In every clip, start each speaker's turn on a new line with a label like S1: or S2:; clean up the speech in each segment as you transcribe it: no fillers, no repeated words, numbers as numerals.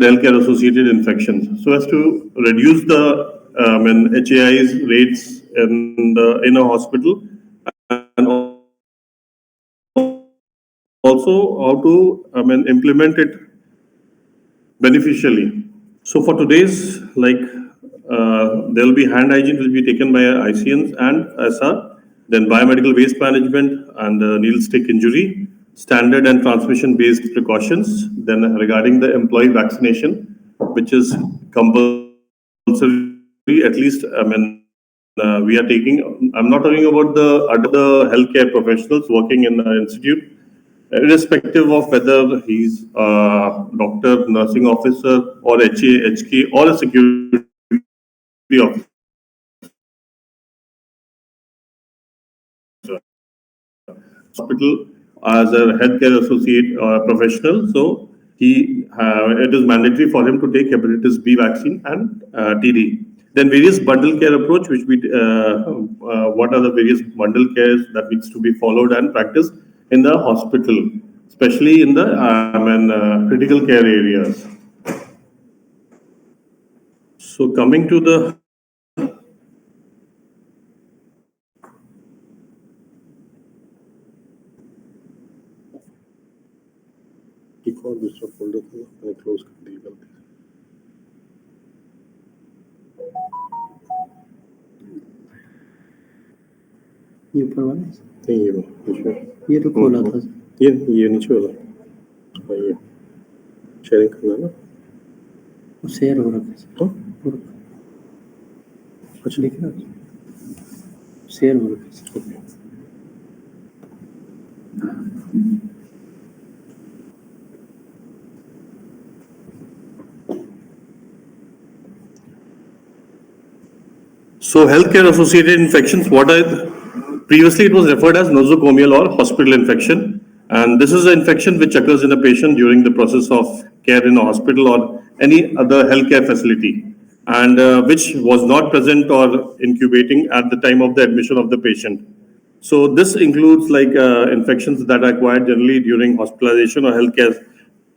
S1: healthcare associated infections, so as to reduce the HAI's rates in a hospital, and also how to implement it beneficially. So for today's, there will be hand hygiene will be taken by ICNs and SR, then biomedical waste management and needle stick injury, standard and transmission based precautions. Then regarding the employee vaccination, which is compulsory, at least, we are taking, I'm not talking about the other healthcare professionals working in the institute, irrespective of whether he's a doctor, nursing officer, or HA, HK, or a security officer. Hospital as a healthcare associate professional, so it is mandatory for him to take hepatitis B vaccine and TD. Then various bundle care approach, which we what are the various bundle cares that needs to be followed and practiced in the hospital, especially in the critical care areas. So coming to the दूसरा folder था मैंने close कर दिया गलती से।
S2: ये ऊपर वाला
S1: नहीं, ये नीचे,
S2: ये तो खोला था,
S1: ये नीचे वाला, ये शेयरिंग करना ना,
S2: वो शेयर हो रखा है।
S1: अच्छा
S2: देख रहा शेयर हो रखा है।
S1: So healthcare associated infections, previously it was referred as nosocomial or hospital infection, and this is an infection which occurs in a patient during the process of care in a hospital or any other healthcare facility, and which was not present or incubating at the time of the admission of the patient. So this includes infections that are acquired generally during hospitalization or healthcare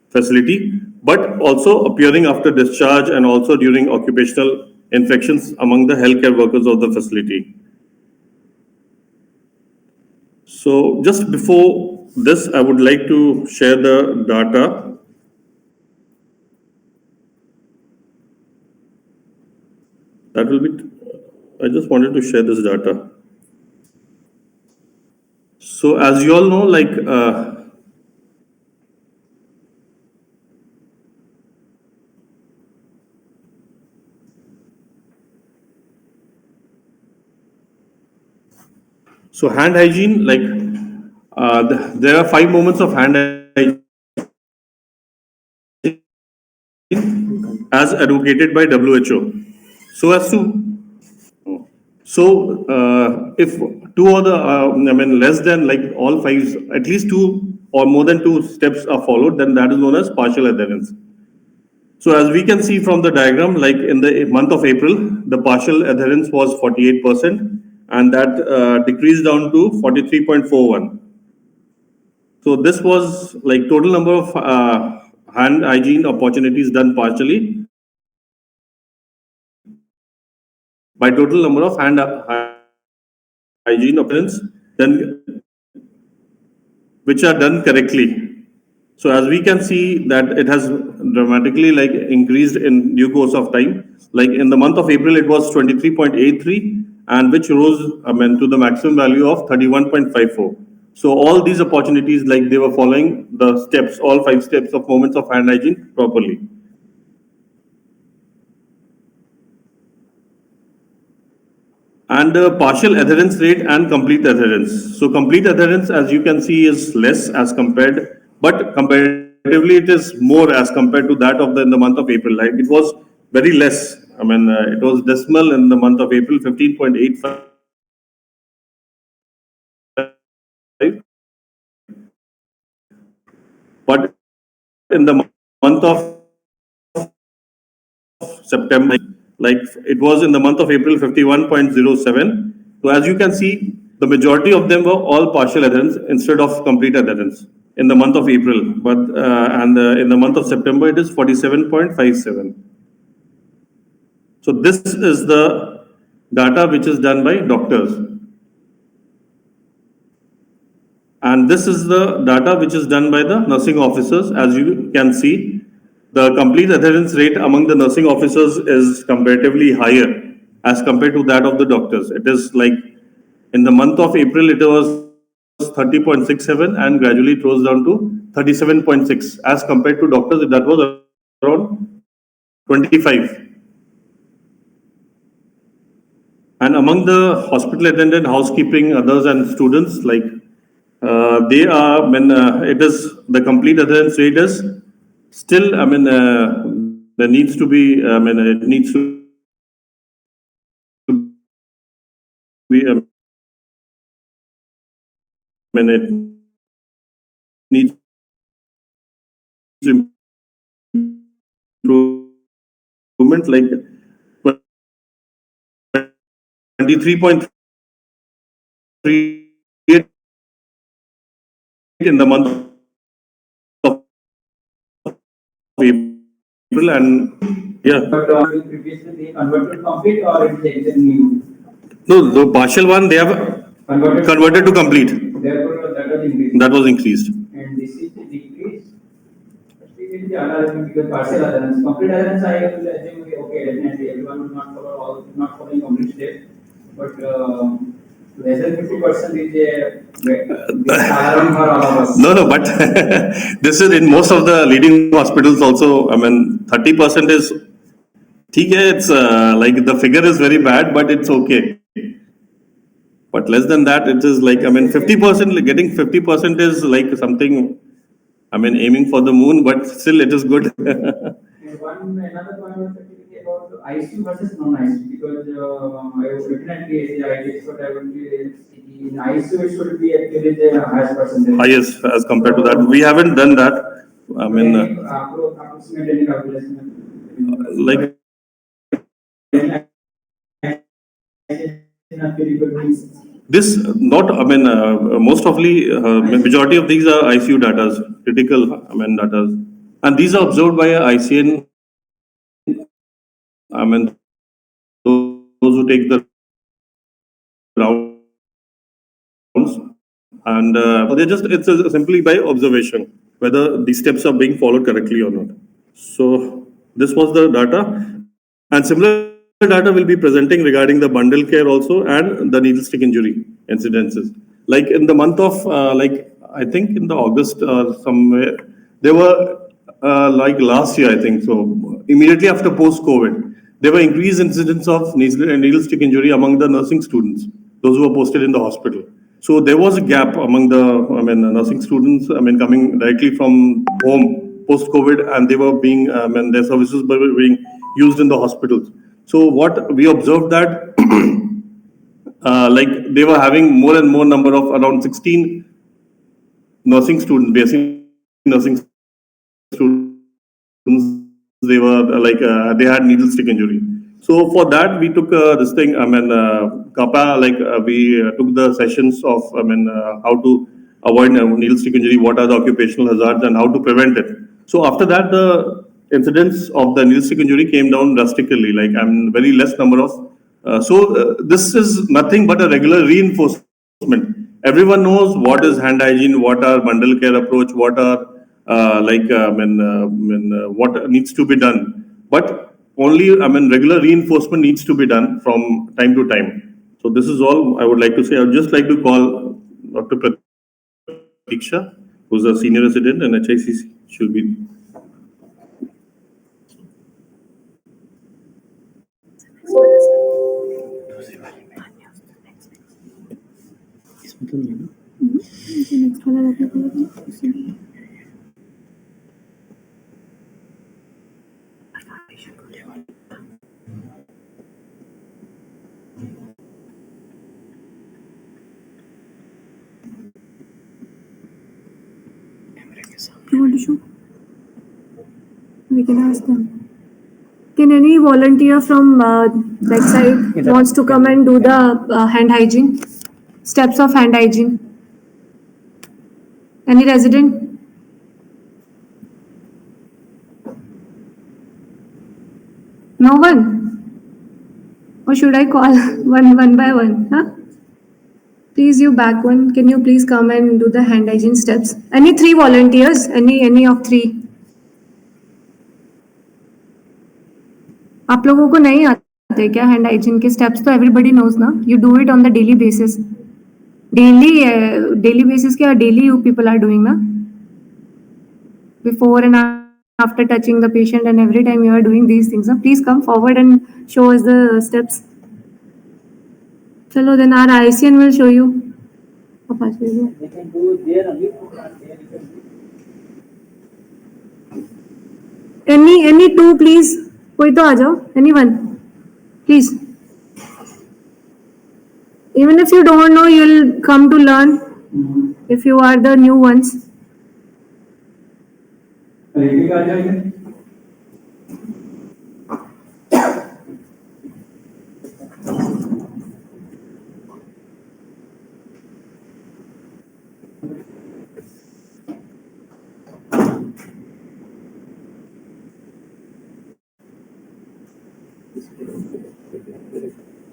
S1: facility, but also appearing after discharge and also during occupational infections among the healthcare workers of the facility. So just before this, I would like to share the data. That will be, I just wanted to share this data. So as you all know, so hand hygiene, there are 5 moments of hand hygiene as advocated by WHO. So as to, if 2 or less than all 5, at least 2 or more than 2 steps are followed, then that is known as partial adherence. So as we can see from the diagram, in the month of April, the partial adherence was 48%, and that decreased down to 43.41. So this was total number of hand hygiene opportunities done partially by total number of hand hygiene opportunities then which are done correctly. So as we can see that it has dramatically increased in due course of time. In the month of April, it was 23.83, and which rose to the maximum value of 31.54. So all these opportunities, they were following the steps, all 5 steps of moments of hand hygiene properly. And partial adherence rate and complete adherence. So complete adherence, as you can see, is less as compared, but comparatively it is more as compared to that of in the month of April. It was very less. It was decimal in the month of April, 15.85. But in the month of September, it was in the month of April, 51.07. So as you can see, the majority of them were all partial adherence instead of complete adherence. in the month of April, but in the month of September it is 47.57. So this is the data which is done by doctors. And this is the data which is done by the nursing officers. As you can see, the complete adherence rate among the nursing officers is comparatively higher as compared to that of the doctors. It is like in the month of April, it was 30.67 and gradually it rose down to 37.6 as compared to doctors. That was around 25. And among the hospital attendant, housekeeping, others, and students, like they are, when it is the complete adherence rate is still, there needs to be, it needs to be, it needs improvement, like 23.38 in the month of April, and yeah.
S3: But previously they converted complete or it is new?
S1: No, the partial one they have converted to complete.
S3: Therefore, that was increased.
S1: That was increased.
S3: And this is the decrease. Still, the other because partial adherence, complete adherence, I will assume okay, definitely everyone will not follow all, not following complete step, but less than 50% is alarm for all of us.
S1: No, but this is in most of the leading hospitals also. 30% is, it's like the figure is very bad, but it's okay. But less than that, it is like, 50%, getting 50% is like something, aiming for the moon, but still it is good.
S3: Another point was about ICU versus non-ICU, because I definitely, I guess what I would be in ICU it should be actually the highest percentage.
S1: Highest as compared to that. We haven't done that.
S3: Approximate any calculation.
S1: Like this, not, most of the majority of these are ICU data, critical, data. And these are observed by a ICN, those who take the rounds. And they're just, it's simply by observation, whether these steps are being followed correctly or not. So this was the data. And similar data will be presenting regarding the bundle care also and the needle stick injury incidences. Like in the month of, I think in the August somewhere, there were like last year, I think, so immediately after post-COVID, there were increased incidents of needle stick injury among the nursing students, those who were posted in the hospital. So there was a gap among the, nursing students, coming directly from home post-COVID, and they were being, their services were being used in the hospitals. So what we observed that, like they were having more and more number of around 16 nursing students, basic nursing students, they were they had needle stick injury. So for that, we took this thing, Kappa, we took the sessions of, how to avoid needle stick injury, what are the occupational hazards, and how to prevent it. So after that, the incidence of the needle stick injury came down drastically, very less number of. This is nothing but a regular reinforcement. Everyone knows what is hand hygiene, what are bundle care approach, what are what needs to be done. But only, regular reinforcement needs to be done from time to time. So this is all I would like to say. I would just like to call Dr. Pratiksha, who's a senior resident in HICC. She'll be.
S4: You want to show? We can ask them. Can any volunteer from that side wants to come and do the hand hygiene? Steps of hand hygiene. Any resident? No one? Or should I call one by one? Huh? Please, you back one. Can you please come and do the hand hygiene steps? Any three volunteers? Any of three? आप लोगों को नहीं आते क्या hand hygiene के steps? तो everybody knows ना. You do it on the daily basis. Daily basis के daily you people are doing ना. Before and after touching the patient, and every time you are doing these things, please come forward and show us the steps. Chalo, then our ICN will show you.
S2: They can do it there only.
S4: Any two, please. कोई तो आ जाओ. Anyone, please. Even if you don't know, you'll come to learn. If you are the new ones.
S3: Ready आ जाइए.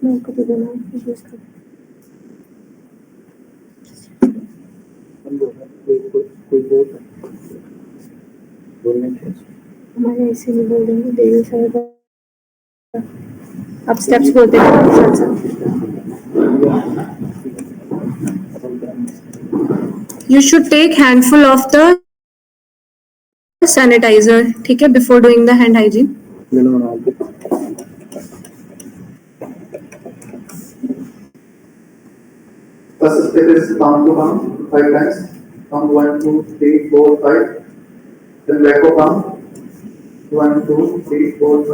S4: No, could do not. हमारे ऐसे नहीं बोल देंगे. देवी साहब अब स्टेप्स बोलते हैं. You should take handful of the sanitizer, ठीक है, before doing the hand hygiene.
S5: First step is palm to palm, 5 times. Count 1, 2, 3, 4, 5. Then back to palm. 1, 2, 3, 4, 5.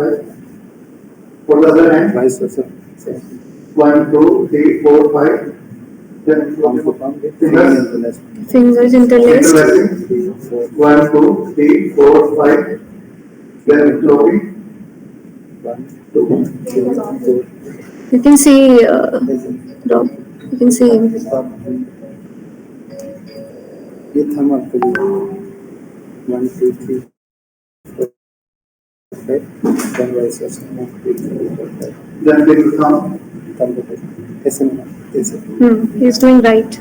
S5: For the other hand. 1, 2, 3, 4, 5. Then fingers.
S4: Fingers interlaced.
S5: Interlacing. 1, 2, 3, 4, 5. Then flopping. 1, 2, 3, 4.
S4: You can see, Rob. You can see him.
S2: ये थम आपको 1, 2, 3, 4, 5. Then vice versa. 1, 2, 3, 4, 5.
S5: Then they will come.
S2: ऐसे नहीं, ऐसे.
S4: He's doing right.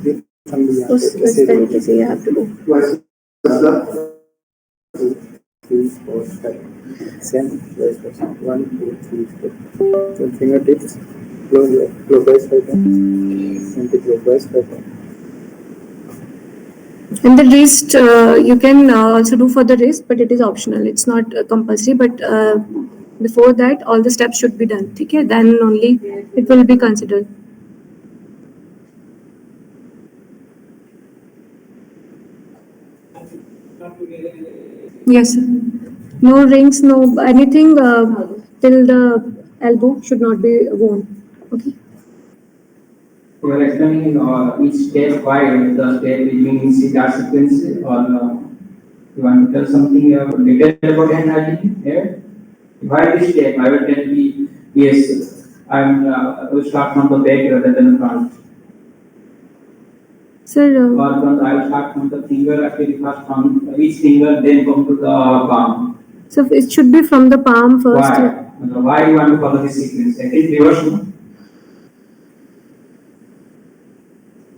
S2: ये थम भी यहाँ
S4: उस तरीके से you have to do.
S5: Vice versa.
S2: 2, 3, 4, 5. Same vice versa. 1, 2, 3, 4. Then fingertips clockwise 5 times, anti-clockwise 5 times.
S4: And the wrist, you can also do for the wrist, but it is optional. It's not compulsory. But before that, all the steps should be done. Okay? Then only it will be considered. Yes, sir. No rings, no anything till the elbow should not be worn. Okay.
S3: You are explaining each step why the step is being in that sequence, or you want to tell something detailed about hand hygiene here? Why this step? I will tell you, yes, I will start from the back rather than the front.
S4: Sir,
S3: Or I will start from the finger, actually first from each finger, then come to the palm.
S4: so it should be from the palm first.
S3: Why? Why you want to follow this sequence? It is reverse. No?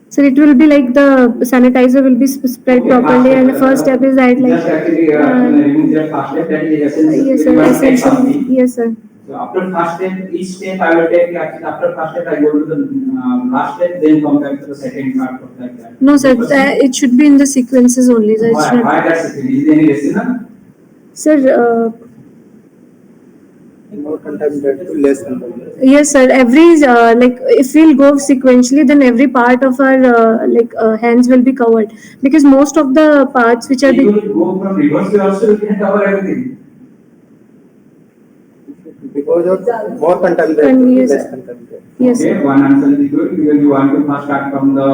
S4: So it will be like the sanitizer will be spread properly, and the first step is that like.
S3: Just actually remove the first step, that is essential.
S4: Yes, sir. Essentially. Yes, sir.
S3: So after first step, each step I will take. Actually, after first step I go to the last step, then come back to the second part of that.
S4: No, sir. It should be in the sequences only. Sir.
S3: Why that sequence? Is there any reason?
S4: Sir.
S2: More contaminated to less contaminated.
S4: Yes, sir. Every like if we'll go sequentially, then every part of our hands will be covered, because most of the parts which are.
S3: You will go from reverse way also, you can cover everything.
S2: Because of more contaminated to
S4: Yes,
S2: less
S4: sir.
S2: contaminated.
S4: Yes,
S3: Okay,
S4: sir.
S3: one answer is good, because you want to first start from the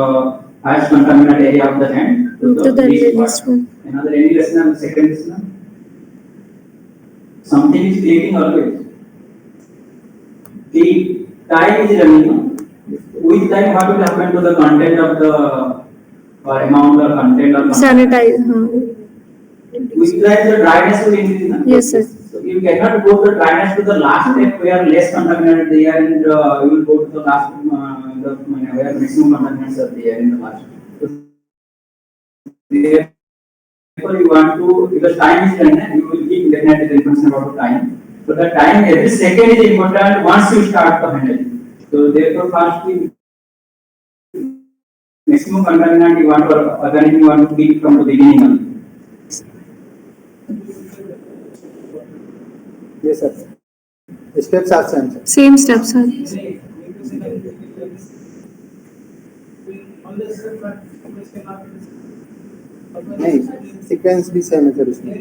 S3: highest contaminated area of the hand
S4: To the
S3: least
S4: least
S3: part.
S4: one.
S3: Another any lesson on the second lesson? Something is creating always. The time is running. With time, what will happen to the content of the or amount or content or
S4: Sanitize.
S3: with time the dryness will increase. Na?
S4: Yes, sir.
S3: So you cannot go to dryness to the last step where less contaminated there, and you will go to the last where maximum contaminants are there in the last. So therefore, you want to, because time is done, you will keep definitely the information about the time. So the time, every second is important once you start the handling. So therefore, first we maximum contaminant you want, or organism you want to keep from the beginning only.
S2: Yes, sir. The steps are same, sir.
S4: Same steps, sir.
S2: नहीं, sequence भी same है sir इसमें.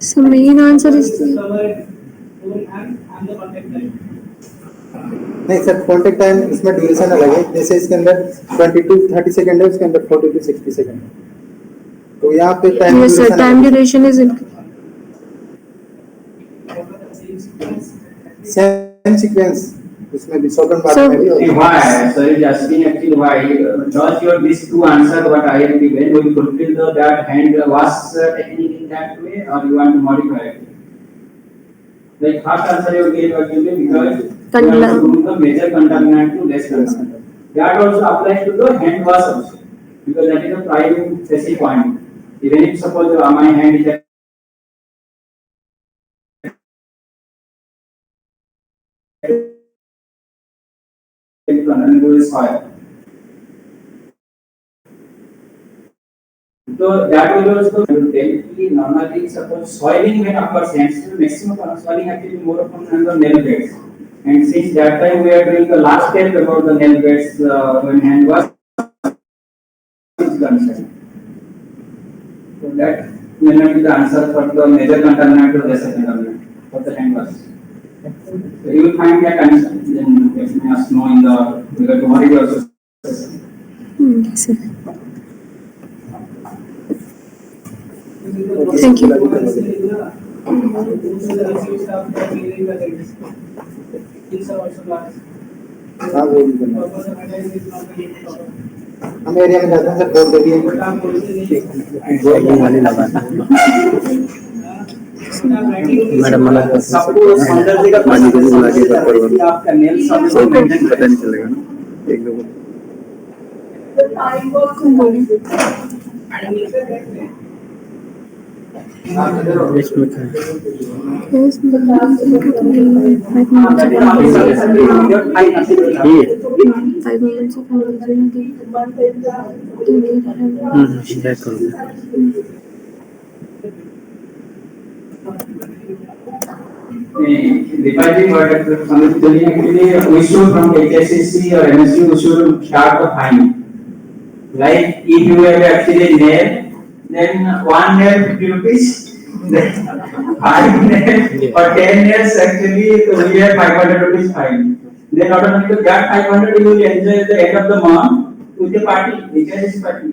S4: So main answer is
S2: नहीं sir, contact time इसमें duration अलग है. जैसे इसके अंदर 20 to 30 सेकंड है, उसके अंदर 40 to 60 सेकंड है. तो यहाँ पे time
S4: yes, sir. Time duration is
S2: same sequence. उसमें भी second part
S4: So-
S2: में भी होता है.
S3: Why? So it is asking actually why does your these two answer what I have given will fulfill the that hand wash technique in that way, or you want to modify it? Like first answer you gave actually because you want to remove the major contaminant to less contaminant. That also applies to the hand wash also, because that is a prime facing point. Even if suppose my hand is is fire. So that will also tell you normally suppose soiling when occurs, hence maximum soiling actually more upon the nail beds. And since that time we are doing the last step about the nail beds when hand wash is concerned. So that may not be the answer for the major contaminant or lesser contaminant for the hand wash. So you will find that answer, then let us know in the because tomorrow you also.
S4: yes, sir. Thank you.
S2: हाँ वो भी करना. हम area में जाते हैं sir, बोल देंगे वाली लगाते हैं. मैडम मना कर पता नहीं चलेगा ना. एक दो
S4: Yes, five moments of
S3: Dividing what actually we should from HSCC or MSC we should start the fine. Like if you have actually nail, then one nail 50 rupees, then 5 nails or 10 nails actually we have 500 rupees fine. Then automatically that 500 you will enjoy at the end of the month with the party, HSCC party.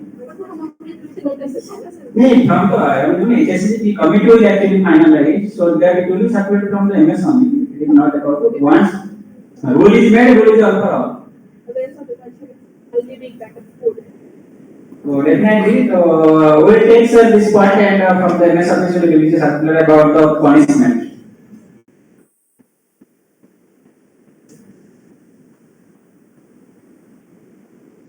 S3: नहीं from the HSCC committee will actually finalize, so that it will be separated from the MS only. It is not about once rule is made, rule is all for all. So definitely, we will take this point and from the MS office will release a circular about the punishment.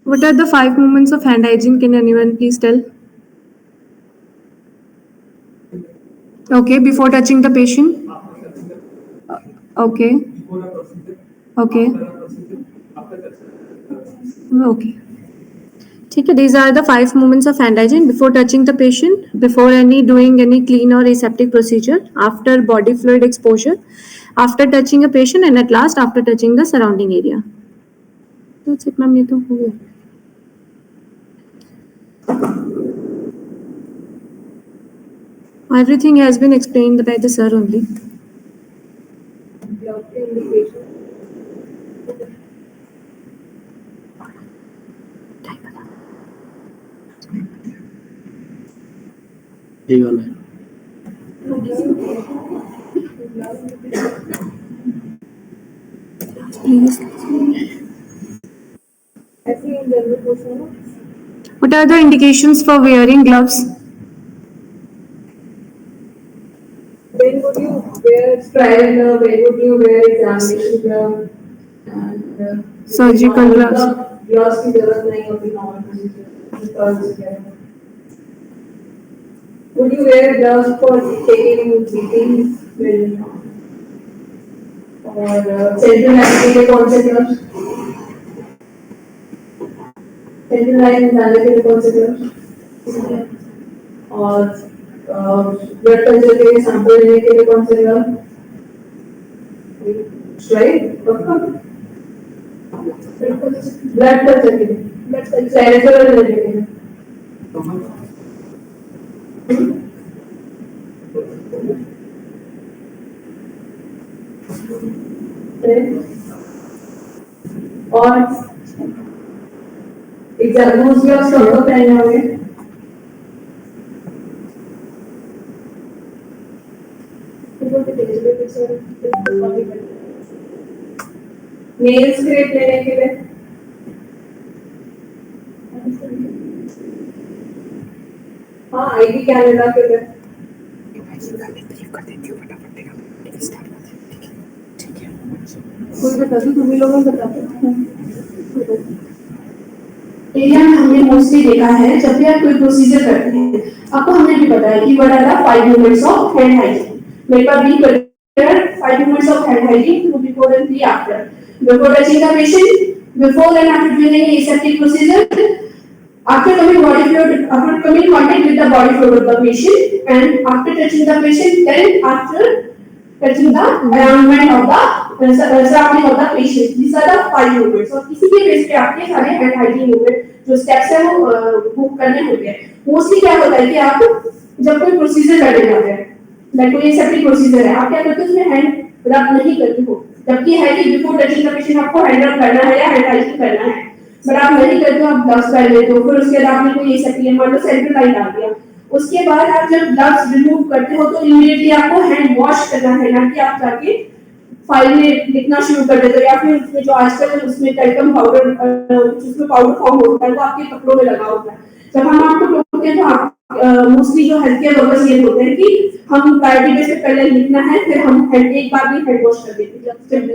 S4: What are the 5 movements of hand hygiene? Can anyone please tell? Okay, before touching the patient. Okay. Okay. Okay. ठीक है, these are the 5 movements of hand hygiene: before touching the patient, before doing any clean or aseptic procedure, after body fluid exposure, after touching a patient, and at last after touching the surrounding area. That's it, ma'am. ये तो हो गया. Everything has been explained by the sir only.
S2: यही वाला है.
S4: Please. What are the indications for wearing gloves? wear trial, where would you wear examination glove and
S6: Surgical gloves.
S4: gloves की जरूरत नहीं होती normal procedure. Would you wear gloves for taking breathing और central line के लिए कौन से gloves? Central line जाने के लिए कौन से gloves? और ब्लड कल्चर के सैंपल लेने के लिए कौन से ग्लव? राइट, ब्लड कल्चर के लिए सैनिटरी लेने के लिए और एग्जाम्पल्स भी आप सबको पहने होंगे। नेल स्क्रेप लेने के लिए हाँ आईडी कैनेडा के लिए कोई बता दो, तुम्ही लोगों को बता दो।
S6: एरिया में हमने मोस्टली देखा है जब भी आप कोई प्रोसीजर करते हैं आपको हमने भी बताया कि what are the 5 movements of hand hygiene. मेरे पास भी 5 movements of hand hygiene two before and three after. Before touching the patient, before and after doing any aseptic procedure, after coming body fluid, after coming contact with the body fluid of the patient, and after touching the patient, then after touching the environment of the surrounding of the patient. These are the 5 movements. और किसी भी base पे आपके सारे hand hygiene movement जो steps है वो book करने होते हैं। मोस्टली क्या होता है कि आप जब कोई प्रोसीजर करने जाते हैं, लाइक कोई एसेप्टिक प्रोसीजर है, आप क्या करते हो उसमें हैंड रब नहीं करते हो, जबकि है कि बिफोर टचिंग द पेशेंट आपको हैंड रब करना है या हैंड हाइजीन करना है, बट आप नहीं करते हो, आप ग्लव्स पहन लेते हो। फिर उसके बाद आपने कोई एसेप्टिक मान लो सेंट्रल लाइन डाल दिया, उसके बाद आप जब ग्लव्स रिमूव करते हो तो इमीडिएटली आपको हैंड वॉश करना है, ना कि आप जाके फाइल में लिखना शुरू कर देते हो या फिर उसमें जो आजकल उसमें टैल्कम पाउडर जिसमें पाउडर फॉर्म होता है वो आपके कपड़ों में लगा होता है। जब हम आपको बोलते हैं तो आप मोस्टली जो हेल्थ केयर वर्कर्स ये बोलते हैं कि हम प्रायोरिटी बेस पे पहले लिखना है, फिर हम एक बार भी हैंड वॉश कर देते हैं।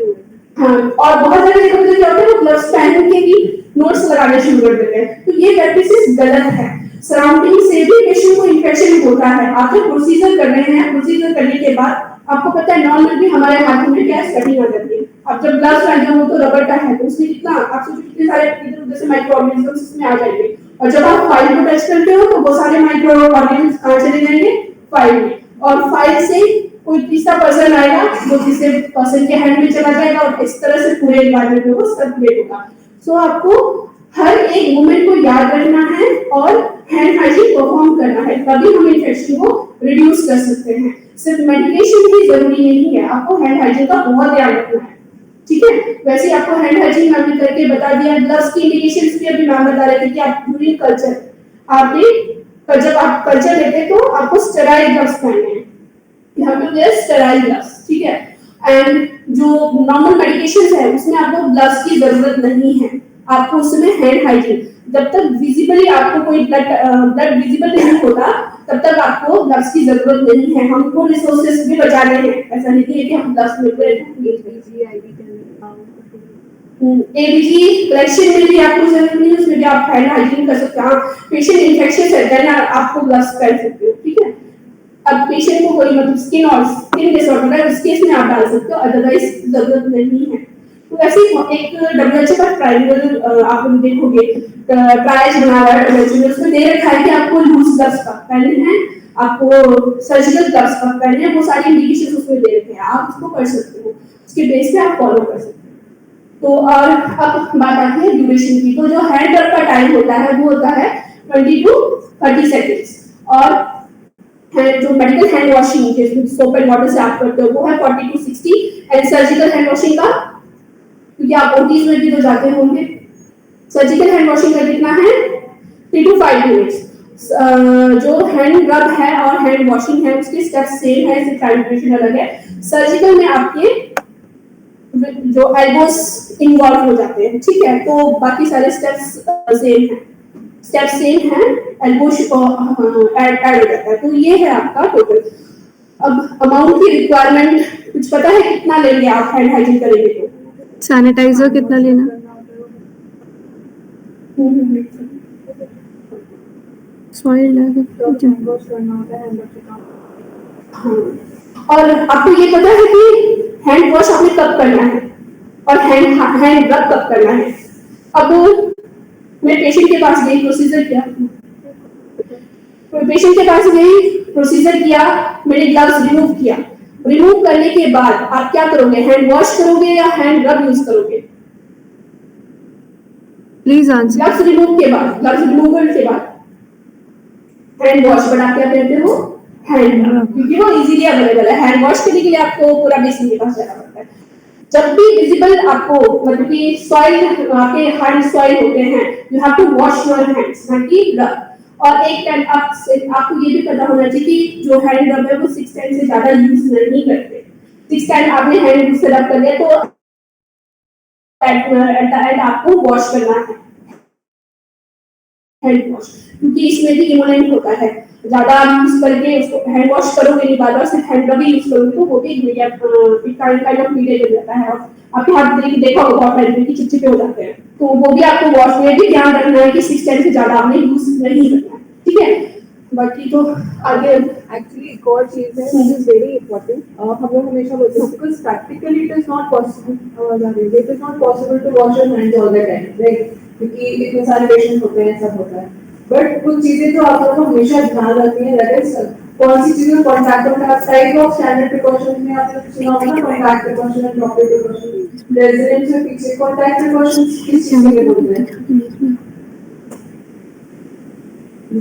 S6: हाँ, और बहुत सारे लोग क्या होते हैं वो ग्लव्स पहन के भी नोट्स लगाने शुरू कर देते हैं, तो ये प्रैक्टिस गलत है। सराउंडिंग से भी पेशेंट को इन्फेक्शन होता है। आप जब प्रोसीजर कर रहे हैं, प्रोसीजर करने के बाद आपको पता है नॉर्मल भी हमारे हाथों में क्या स्वेटिंग आ जाती है। अब जब ग्लव्स पहनते हो तो रबर का है तो उसमें कितना आप सोचो कितने सारे इधर उधर से माइक्रो ऑर्गेनिजम्स इसमें आ जाएंगे, और जब आप फाइल को टच करते हो तो वो सारे माइक्रो ऑर्गेनिजम्स कहां चले जाएंगे? फाइल में, और फाइल से कोई तीसरा पर्सन आएगा वो तीसरे पर्सन के हैंड में चला जाएगा और इस तरह से पूरे एनवायरनमेंट में वो सर्कुलेट होगा। सो आपको हर एक मूवमेंट को याद रखना है और हैंड हाइजीन परफॉर्म करना है, तभी हम इन्फेक्शन को रिड्यूस कर सकते हैं। सिर्फ मेडिकेशन ही जरूरी नहीं है, आपको हैंड हाइजीन का बहुत ध्यान रखना है, ठीक है। वैसे आपको हैंड हाइजीन मैंने करके बता दिया। ग्लव्स की इंडिकेशंस भी अभी मैम बता रहे थे कि आप ड्यूरिंग कल्चर आपने जब आप कल्चर लेते तो आपको स्टेराइल ग्लव्स पहनने हैं, यहाँ पे वेयर स्टेराइल ग्लव्स, ठीक है। एंड जो नॉर्मल मेडिकेशंस है उसमें आपको ग्लव्स की जरूरत नहीं है, आपको उसमें हैंड हाइजीन जब तक विजिबली आपको कोई ब्लड विजिबल नहीं होता तब तक आपको ग्लव्स की जरूरत नहीं है। हमको रिसोर्सेज भी बचाने हैं, ऐसा नहीं है कि हम ग्लव्स में एबीजी कलेक्शन में भी आपको जरूरत नहीं है, उसमें भी आप हैंड हाइजीन कर सकते हैं। पेशेंट इन्फेक्शन है देन आपको ग्लव्स पहन सकते हो, ठीक है। अब पेशेंट को कोई मतलब स्किन डिसऑर्डर है उस केस में आप डाल सकते हो, अदरवाइज जरूरत नहीं है। तो ऐसे एक डब्ल्यूएचओ का ट्रायंगल आप देखोगे ट्रायल्स बना हुआ है डब्ल्यूएचओ में, उसमें दे रखा है कि आपको लूज ग्लव्स कब पहनने हैं, आपको सर्जिकल ग्लव्स कब पहनने हैं, वो सारी इंडिकेशंस उसमें दे रखे हैं, आप उसको कर सकते हो, उसके बेस पे आप फॉलो कर सकते हो। तो और अब बात आती है ड्यूरेशन की। तो जो हैंड रब का टाइम होता है वो होता है 20 to 30 सेकंड्स, और जो मेडिकल हैंड वॉशिंग जिसमें सोप एंड वाटर से आप करते हो वो है 40 to 60, and surgical hand washing का, क्योंकि आप ओटीज में भी तो जाते होंगे, सर्जिकल हैंड वॉशिंग का कितना है 3 to 5 मिनट्स। जो हैंड रब है और हैंड वॉशिंग है उसके स्टेप्स सेम है, सिर्फ टाइम ड्यूरेशन अलग है। सर्जिकल में आपके जो एल्बोस इन्वॉल्व हो जाते हैं, ठीक है, तो बाकी सारे स्टेप्स सेम हैं, स्टेप सेम है, एल्बो ऐड हो जाता है। तो ये है आपका टोटल। अब अमाउंट की रिक्वायरमेंट कुछ पता है कितना लेंगे आप हैंड हाइजीन करेंगे तो?
S4: सैनिटाइजर कितना लेना? सॉइल
S6: हाँ। और आपको ये पता है कि हैंड वॉश आपने कब करना है और हैंड रब कब करना है? अब मैं पेशेंट के पास गई, प्रोसीजर किया, पेशेंट के पास गई, प्रोसीजर किया, मैंने ग्लव्स रिमूव किया, रिमूव करने के बाद आप क्या करोगे? हैंड वॉश करोगे या हैंड रब यूज करोगे?
S4: Please answer.
S6: ग्लव्स रिमूव के बाद, ग्लव्स रिमूवल के बाद हैंड वॉश, बट आप क्या कहते हो? हैंड रब, क्योंकि वो इजीली अवेलेबल है। हैंड वॉश करने के लिए आपको पूरा बेसिन के पास जाना पड़ता है। जब भी विजिबल आपको मतलब कि सॉइल आपके हैंड सॉइल होते हैं, you have to wash your hands, ना कि रब। और एक टाइम आपको ये भी पता होना चाहिए कि जो हैंड रब है वो 6 टाइम से ज्यादा यूज नहीं करते। 6 टाइम आपने हैंड से रब कर लिया तो एट द एंड आपको वॉश करना है हैंड वॉश, क्योंकि इसमें भी इमोलेंट होता है। ज्यादा यूज करके उसको हैंड वॉश करोगे नहीं, बार बार सिर्फ हैंड रब ही यूज करोगे तो वो भी काइंड ऑफ मीडिया हो जाता है। आपके हाथ देखा होगा आपने कि चिपचिपे हो जाते हैं, तो वो भी आपको वॉश में भी ध्यान रखना है कि 6 टाइम से ज्यादा आपने यूज नहीं करना है, ठीक है? बाकी तो आगे
S7: एक्चुअली एक और चीज है which is very important. हम लोग हमेशा बोलते हैं because practically it is not possible to wash your hands all the time, right? क्योंकि इतने सारे पेशेंट होते हैं, सब होता है। बट कुछ चीजें जो आप लोग को हमेशा ध्यान रखनी है, that is कौन सी चीजें contact type of standard precaution में आप लोग सुना होगा ना, कॉन्टैक्ट प्रिकॉशन और ड्रॉपलेट प्रिकॉशन। रेजिडेंट्स में पीछे कॉन्टैक्ट प्रिकॉशन किस चीज के लिए बोलते हैं?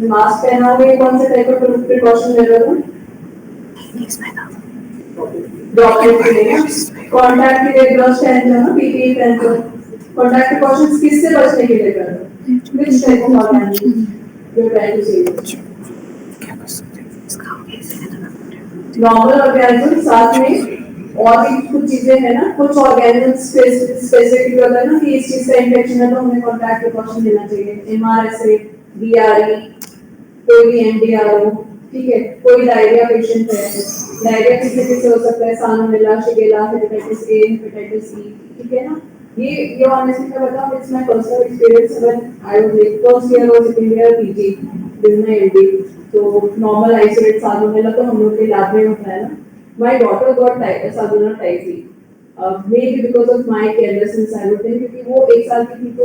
S7: मास्क पहना हुआ कौन से टाइप का प्रिकॉशन ले रहे हो? ड्रॉपलेट के लिए ना, कॉन्टैक्ट के लिए ग्लव्स पहनते हो ना, पीपीई पहनते हो। कॉन्टैक्ट प्रिकॉशंस किससे बचने के लिए कर रहे हो? Which type of organism you are trying to say? Normal organism, साथ में और भी कुछ चीजें हैं ना, कुछ ऑर्गेनिज्म स्पेसिफिक होता है ना कि इस चीज का इन्फेक्शन है तो हमें कॉन्टैक्ट प्रिकॉशन लेना चाहिए। एमआरएसए, डीआरई, कोई भी एमडीआरओ, ठीक है? कोई डायरिया पेशेंट है, डायरिया किसी हो सकता है, salmonella, shigella, hepatitis A, hepatitis E, ठीक है ना? ये ऑनेस्टली मैं बताऊं, it's my personal experience when I was like first year और second year PG during my MD. तो नॉर्मल आइसोलेट साल्मोनेला तो हम लोग के लैब में होता है ना। My daughter got salmonella type B, maybe because of my carelessness I would think, क्योंकि वो 1 साल की थी तो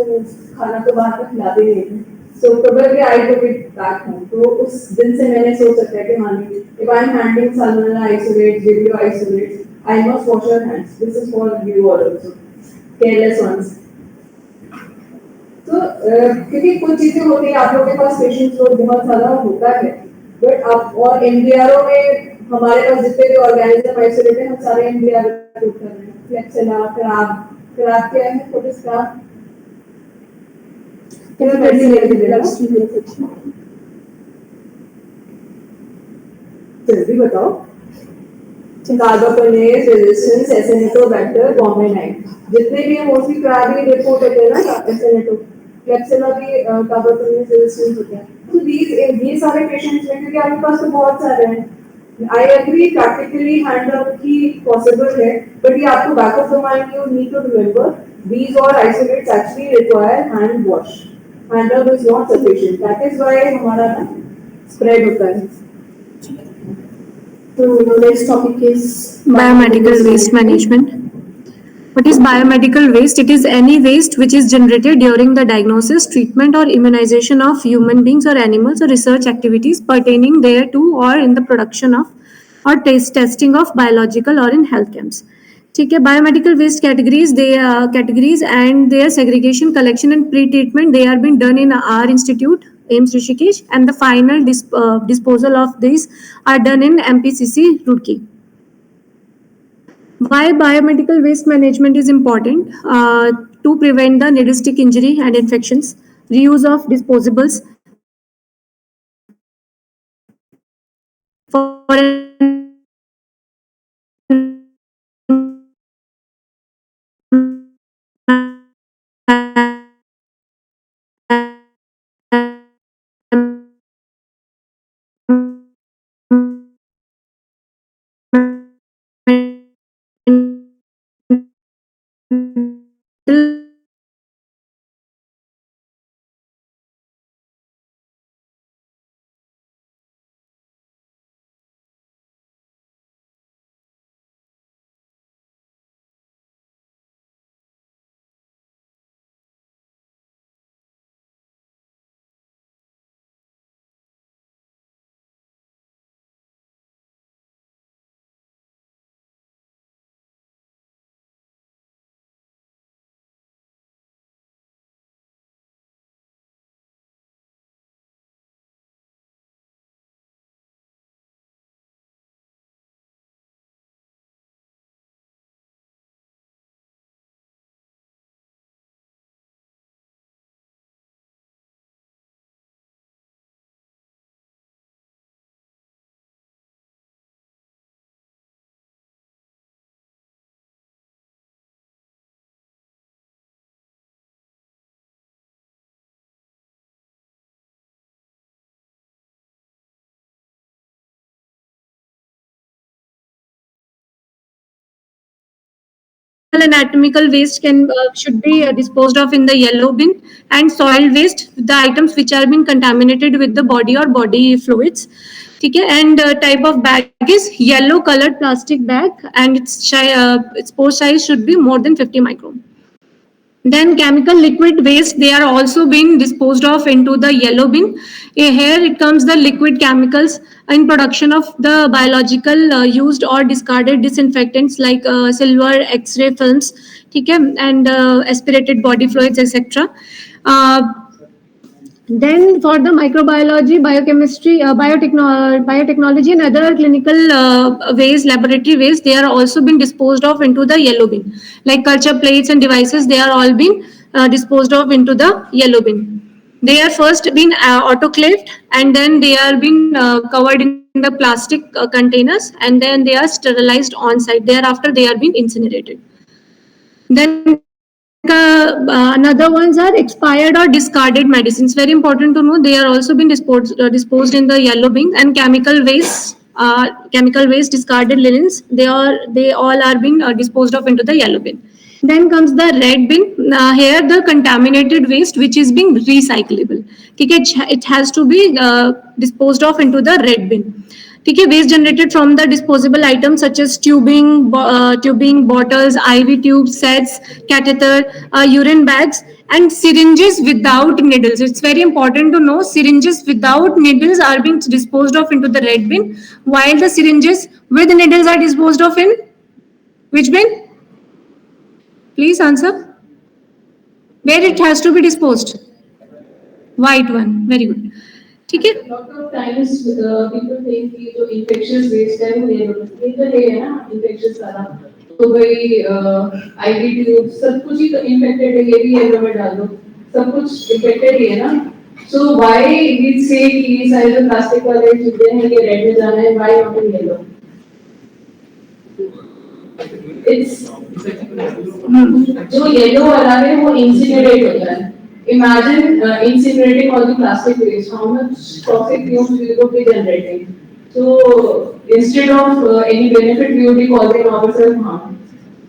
S7: खाना तो बाहर का खिलाते ही नहीं थे। So probably I took it back home. तो उस दिन से मैंने सोच रखा है कि हाँ, if I am handling salmonella isolate, vibrio isolate, I must wash your hands. This is for you all also, careless ones. तो क्योंकि कुछ चीजें होती है, आप लोगों के पास पेशेंट्स लोग बहुत ज्यादा होता है, बट आप और एमडीआरओ में हमारे पास जितने भी ऑर्गेनिज्म आइसोलेट हैं, हम सारे एमडीआरओ कर रहे हैं। फ्लेक्सेला, क्राब, क्राब क्या है? What is crab? जल्दी बताओ। कार्बोनेज रेजिस्टेंस एसिनेटोबैक्टर बॉम्बेनाइट, जितने भी मोस्टली क्राब ही रिपोर्ट होते हैं ना, एसिनेटो क्लेप्सिला भी कार्बोनेज रेजिस्टेंस होते हैं। तो ये सारे पेशेंट्स में, क्योंकि आपके पास तो बहुत सारे हैं, आई एग्री प्रैक्टिकली हैंड रब की पॉसिबल है, बट ये आपको back of the mind you need to remember these all isolates actually require hand wash. Hand rub is not sufficient. That is why हमारा ना spread होता है।
S6: तो next topic is
S4: biomedical waste management. What is biomedical waste? It is any waste which is generated during the diagnosis, treatment, or immunization of human beings or animals, or research activities pertaining thereto, or in the production of or testing of biological or in health camps. ठीक है, biomedical waste categories and their segregation, collection and pre-treatment, they are being done in our institute, AIMS Rishikesh, and the final disposal of these are done in MPCC Roorkee. Why biomedical waste management is important? To prevent the needless injury and infections, reuse of disposables for anatomical waste should be disposed of in the yellow bin, and soil waste, the items which are been contaminated with the body or body fluids. ठीक है, and type of bag is yellow colored plastic bag, and its pore size should be more than 50 micron. Then chemical liquid waste, they are also being disposed of into the yellow bin. Here it comes the liquid chemicals in production of the biological used or discarded disinfectants like silver X-ray films, ठीक है, and aspirated body fluids, etc. Then for the microbiology, biochemistry, biotechnology and other clinical waste, laboratory waste, they are also been disposed of into the yellow bin. Like culture plates and devices, they are all been disposed of into the yellow bin. They are first been autoclaved, and then they are been covered in the plastic containers, and then they are sterilized on site. Thereafter, they are being incinerated. Then another ones are expired or discarded medicines. Very important to know, they are also been disposed in the yellow bin. And chemical waste, discarded linens, they all are being disposed of into the yellow bin. Then comes the red bin. Here the contaminated waste which is being recyclable. Okay, it has to be disposed of into the red bin. Okay, waste generated from the disposable items such as tubing, bottles, IV tubes, sets, catheter, urine bags, and syringes without needles. It's very important to know, syringes without needles are being disposed of into the red bin, while the syringes with needles are disposed of in which bin? Please answer. Where it has to be disposed? White one. Very good. ठीक है.
S7: Lot of times people think कि जो infectious waste है वो ये तो है ना infectious सारा, तो भाई IV tube सब कुछ ही तो infected है, ये भी yellow में डाल दो, सब कुछ infected ही है ना. So why we say कि ये सारे जो plastic वाले चीजें हैं ये red में जाना है, why not in yellow? It's जो yellow वाला है वो incinerate होता है. Imagine incinerating all the plastic waste. How much toxic fumes we would be generating? So instead of any benefit, we would be causing ourselves harm.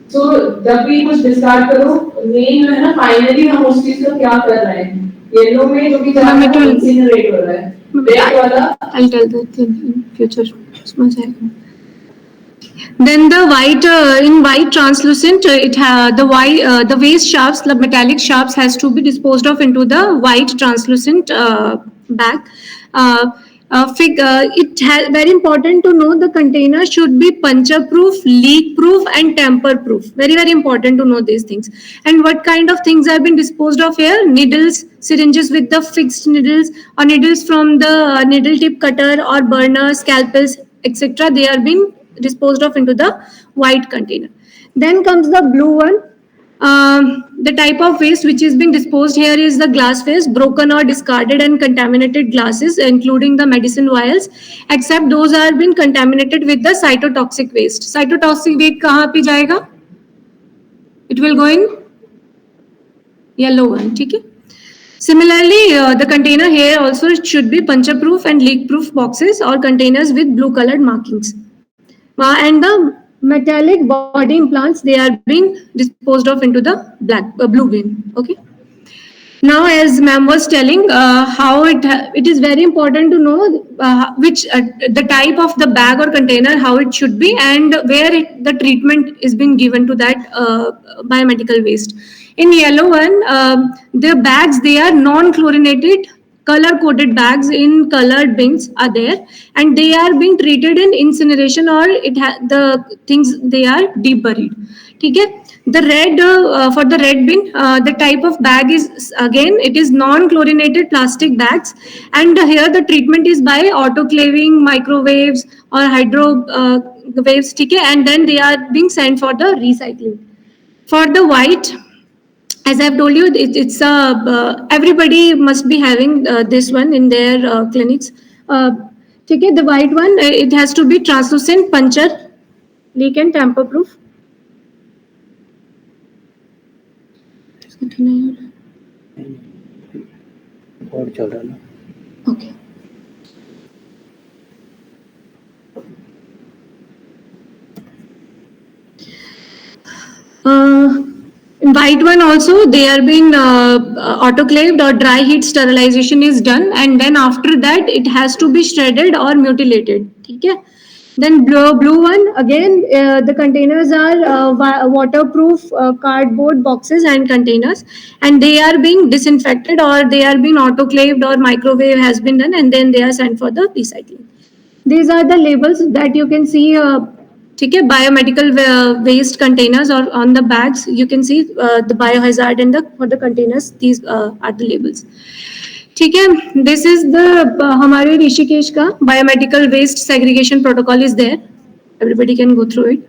S7: So जब भी कुछ discard करो, main है ना finally हम उस चीज को क्या कर रहे हैं? Yellow में जो भी जा रहा है incinerate हो रहा है. Red वाला
S4: I'll tell that in future. उसमें जाएगा. Then the white, in white translucent, the waste sharps, the metallic sharps has to be disposed of into the white translucent bag. It has very important to know the container should be puncture proof, leak proof, and tamper proof. Very important to know these things. And what kind of things have been disposed of here? Needles, syringes with the fixed needles, or needles from the needle tip cutter or burner, scalpels, etc. They are being disposed of into the white container. Then comes the blue one. The type of waste which is being disposed here is the glass waste, broken or discarded and contaminated glasses, including the medicine vials, except those are being contaminated with the cytotoxic waste. Cytotoxic waste कहाँ पे जाएगा? It will go in yellow one, ठीक है? Similarly, the container here also should be puncture proof and leak proof boxes or containers with blue colored markings. And the metallic body implants, they are being disposed of into the blue bin. Okay. Now, as ma'am was telling, how it is very important to know which the type of the bag or container, how it should be, and where the treatment is being given to that biomedical waste. In yellow one, the bags, they are non-chlorinated, color-coded bags in colored bins are there, and they are being treated in incineration, or the things they are deep buried. Okay. The red for the red bin, the type of bag is again it is non-chlorinated plastic bags, and here the treatment is by autoclaving, microwaves, or hydro waves. Okay, and then they are being sent for the recycling. For the white, as I've told you, it's everybody must be having this one in their clinics. Okay, the white one, it has to be translucent, puncture, leak and tamper proof.
S2: और चल रहा ना.
S4: Okay. white one also, they are being autoclaved or dry heat sterilization is done, and then after that it has to be shredded or mutilated. Okay. Then blue one again, the containers are waterproof cardboard boxes and containers, and they are being disinfected or they are being autoclaved or microwave has been done, and then they are sent for the recycling. These are the labels that you can see. ठीक है, biomedical waste containers or on the bags you can see the biohazard and the for the containers. These are the labels. ठीक है, this is the हमारे ऋषिकेश का biomedical waste segregation protocol is there. Everybody can go through it.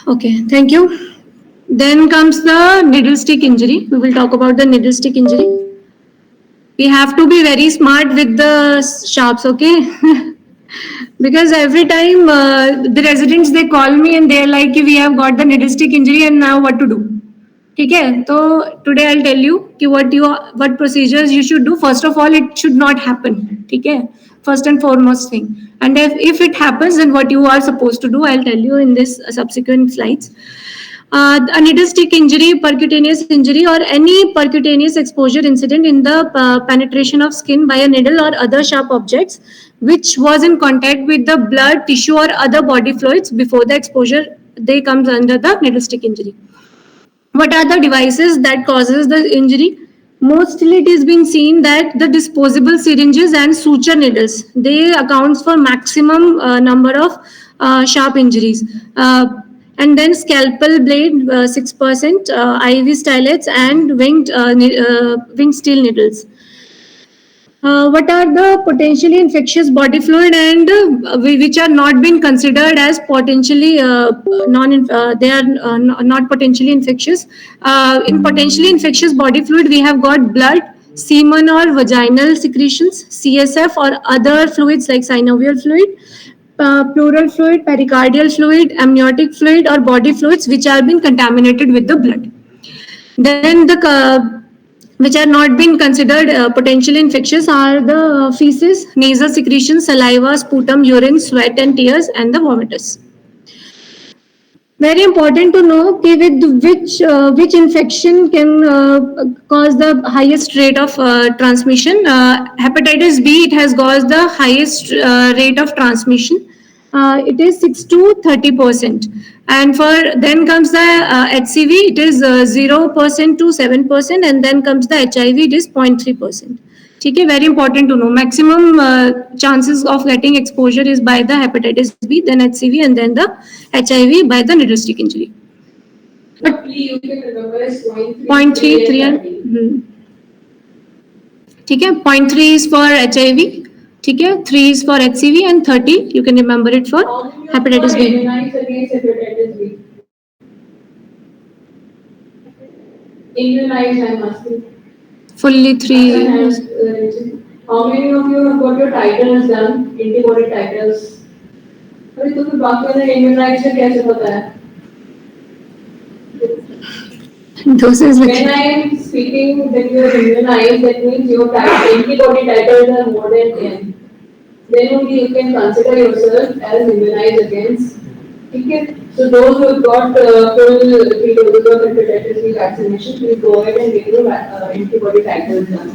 S4: Okay, thank you. Then comes the needle stick injury. We will talk about the needle stick injury. We have to be very smart with the sharps, okay? Because every time the residents they call me and they're like we have got the needle stick injury and now what to do. ठीक है, तो today I'll tell you कि what procedures you should do. First of all, it should not happen. ठीक है, first and foremost thing. And if it happens, then what you are supposed to do, I'll tell you in this subsequent slides. A needle stick injury, percutaneous injury, or any percutaneous exposure incident in the penetration of skin by a needle or other sharp objects which was in contact with the blood, tissue, or other body fluids before the exposure, they comes under the needle stick injury. What are the devices that causes the injury? Mostly it is being seen that the disposable syringes and suture needles, they accounts for maximum number of sharp injuries. And then scalpel blade 6%, IV stylets and winged steel needles. What are the potentially infectious body fluid and which are not being considered as potentially they are not potentially infectious. In potentially infectious body fluid, we have got blood, semen or vaginal secretions, CSF or other fluids like synovial fluid, pleural fluid, pericardial fluid, amniotic fluid or body fluids which are being contaminated with the blood. Then the which are not being considered potentially infectious are the feces, nasal secretions, saliva, sputum, urine, sweat and tears, and the vomitus. Very important to know with which infection can cause the highest rate of transmission. Hepatitis B, it has caused the highest rate of transmission. It is 6 to 30%. And for then comes the HCV, it is 0% to 7%, and then comes the HIV, it is 0.3%. ठीक है, very important to know. Maximum chances of getting exposure is by the hepatitis B, then HCV, and then the HIV by the needle stick injury. But
S7: you can remember as
S4: 0.33 and ठीक है, 0.3 is for HIV, ठीक है, 3 is for HCV, and 30 you can remember it for hepatitis B.
S7: Immunized, I must be.
S4: Fully 3.
S7: How many of you have got your titers done? Antibody titers. अभी तो फिर बाकी वाले immunized से कैसे पता है?
S4: Doses
S7: When I am speaking that you are immunized, that means your antibody titers are more than 10. Then only you can consider yourself as immunized against. Okay? So those who have got full 3 doses of hepatitis B vaccination, please go ahead and get your antibody titers done.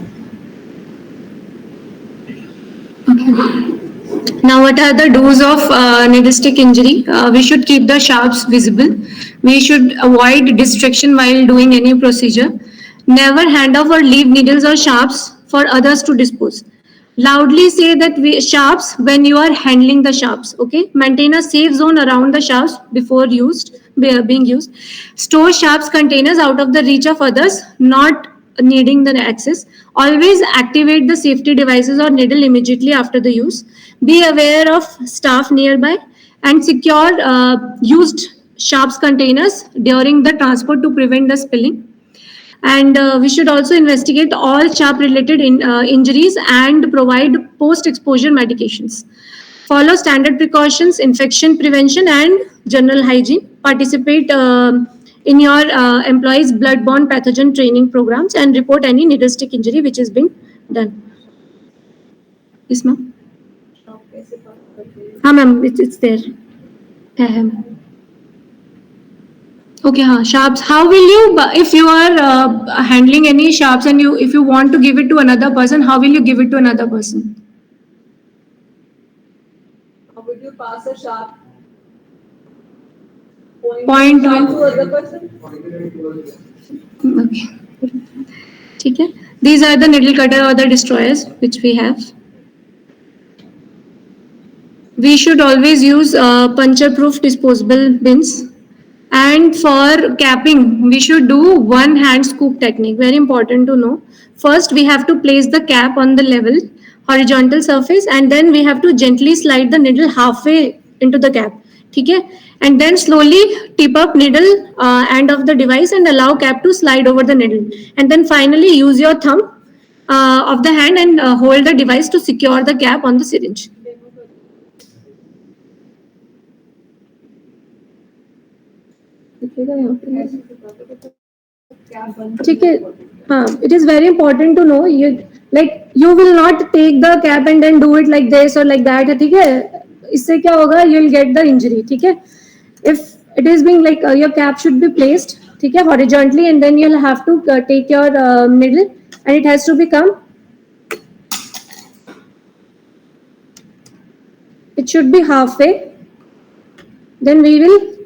S4: Okay. Now, what are the do's of needle stick injury? We should keep the sharps visible. We should avoid distraction while doing any procedure. Never hand off or leave needles or sharps for others to dispose. Loudly say that sharps when you are handling the sharps. Okay. Maintain a safe zone around the sharps before being used. Store sharps containers out of the reach of others, not needing the access. Always activate the safety devices or needle immediately after the use. Be aware of staff nearby and secure used sharps containers during the transport to prevent the spilling. And we should also investigate all sharp related injuries and provide post-exposure medications. Follow standard precautions, infection prevention and general hygiene. Participate in your employees' blood-borne pathogen training programs and report any needle stick injury which is being done. Yes, ma'am? Ma'am, it's there. Okay, sharps. How will you, if you are handling any sharps and if you want to give it to another person, how will you give it to another person?
S7: How would you pass a sharp
S4: Point
S7: sharp
S4: with.
S7: to other person?
S4: Okay. ठीक है. These are the needle cutter or the destroyers which we have. We should always use puncture-proof disposable bins. And for capping, we should do one hand scoop technique. Very important to know. First, we have to place the cap on the level horizontal surface, and then we have to gently slide the needle halfway into the cap. Okay? And then slowly tip up needle end of the device and allow cap to slide over the needle. And then finally use your thumb of the hand and hold the device to secure the cap on the syringe. ठीक है. It is very important to know you will not take the cap and then do it like this or like that. ठीक है. इससे क्या होगा, you will get the injury. ठीक है. If it is being your cap should be placed, ठीक है, horizontally, and then you'll have to take your needle and it has to become, it should be halfway. Then we will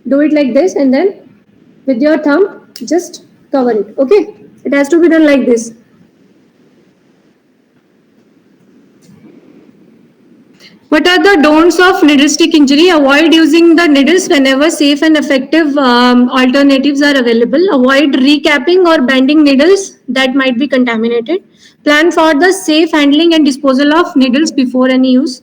S4: do it like this, and then with your thumb just cover it. Okay, it has to be done like this. What are the don'ts of needle stick injury? Avoid using the needles whenever safe and effective alternatives are available. Avoid recapping or bending needles that might be contaminated. Plan for the safe handling and disposal of needles before any use.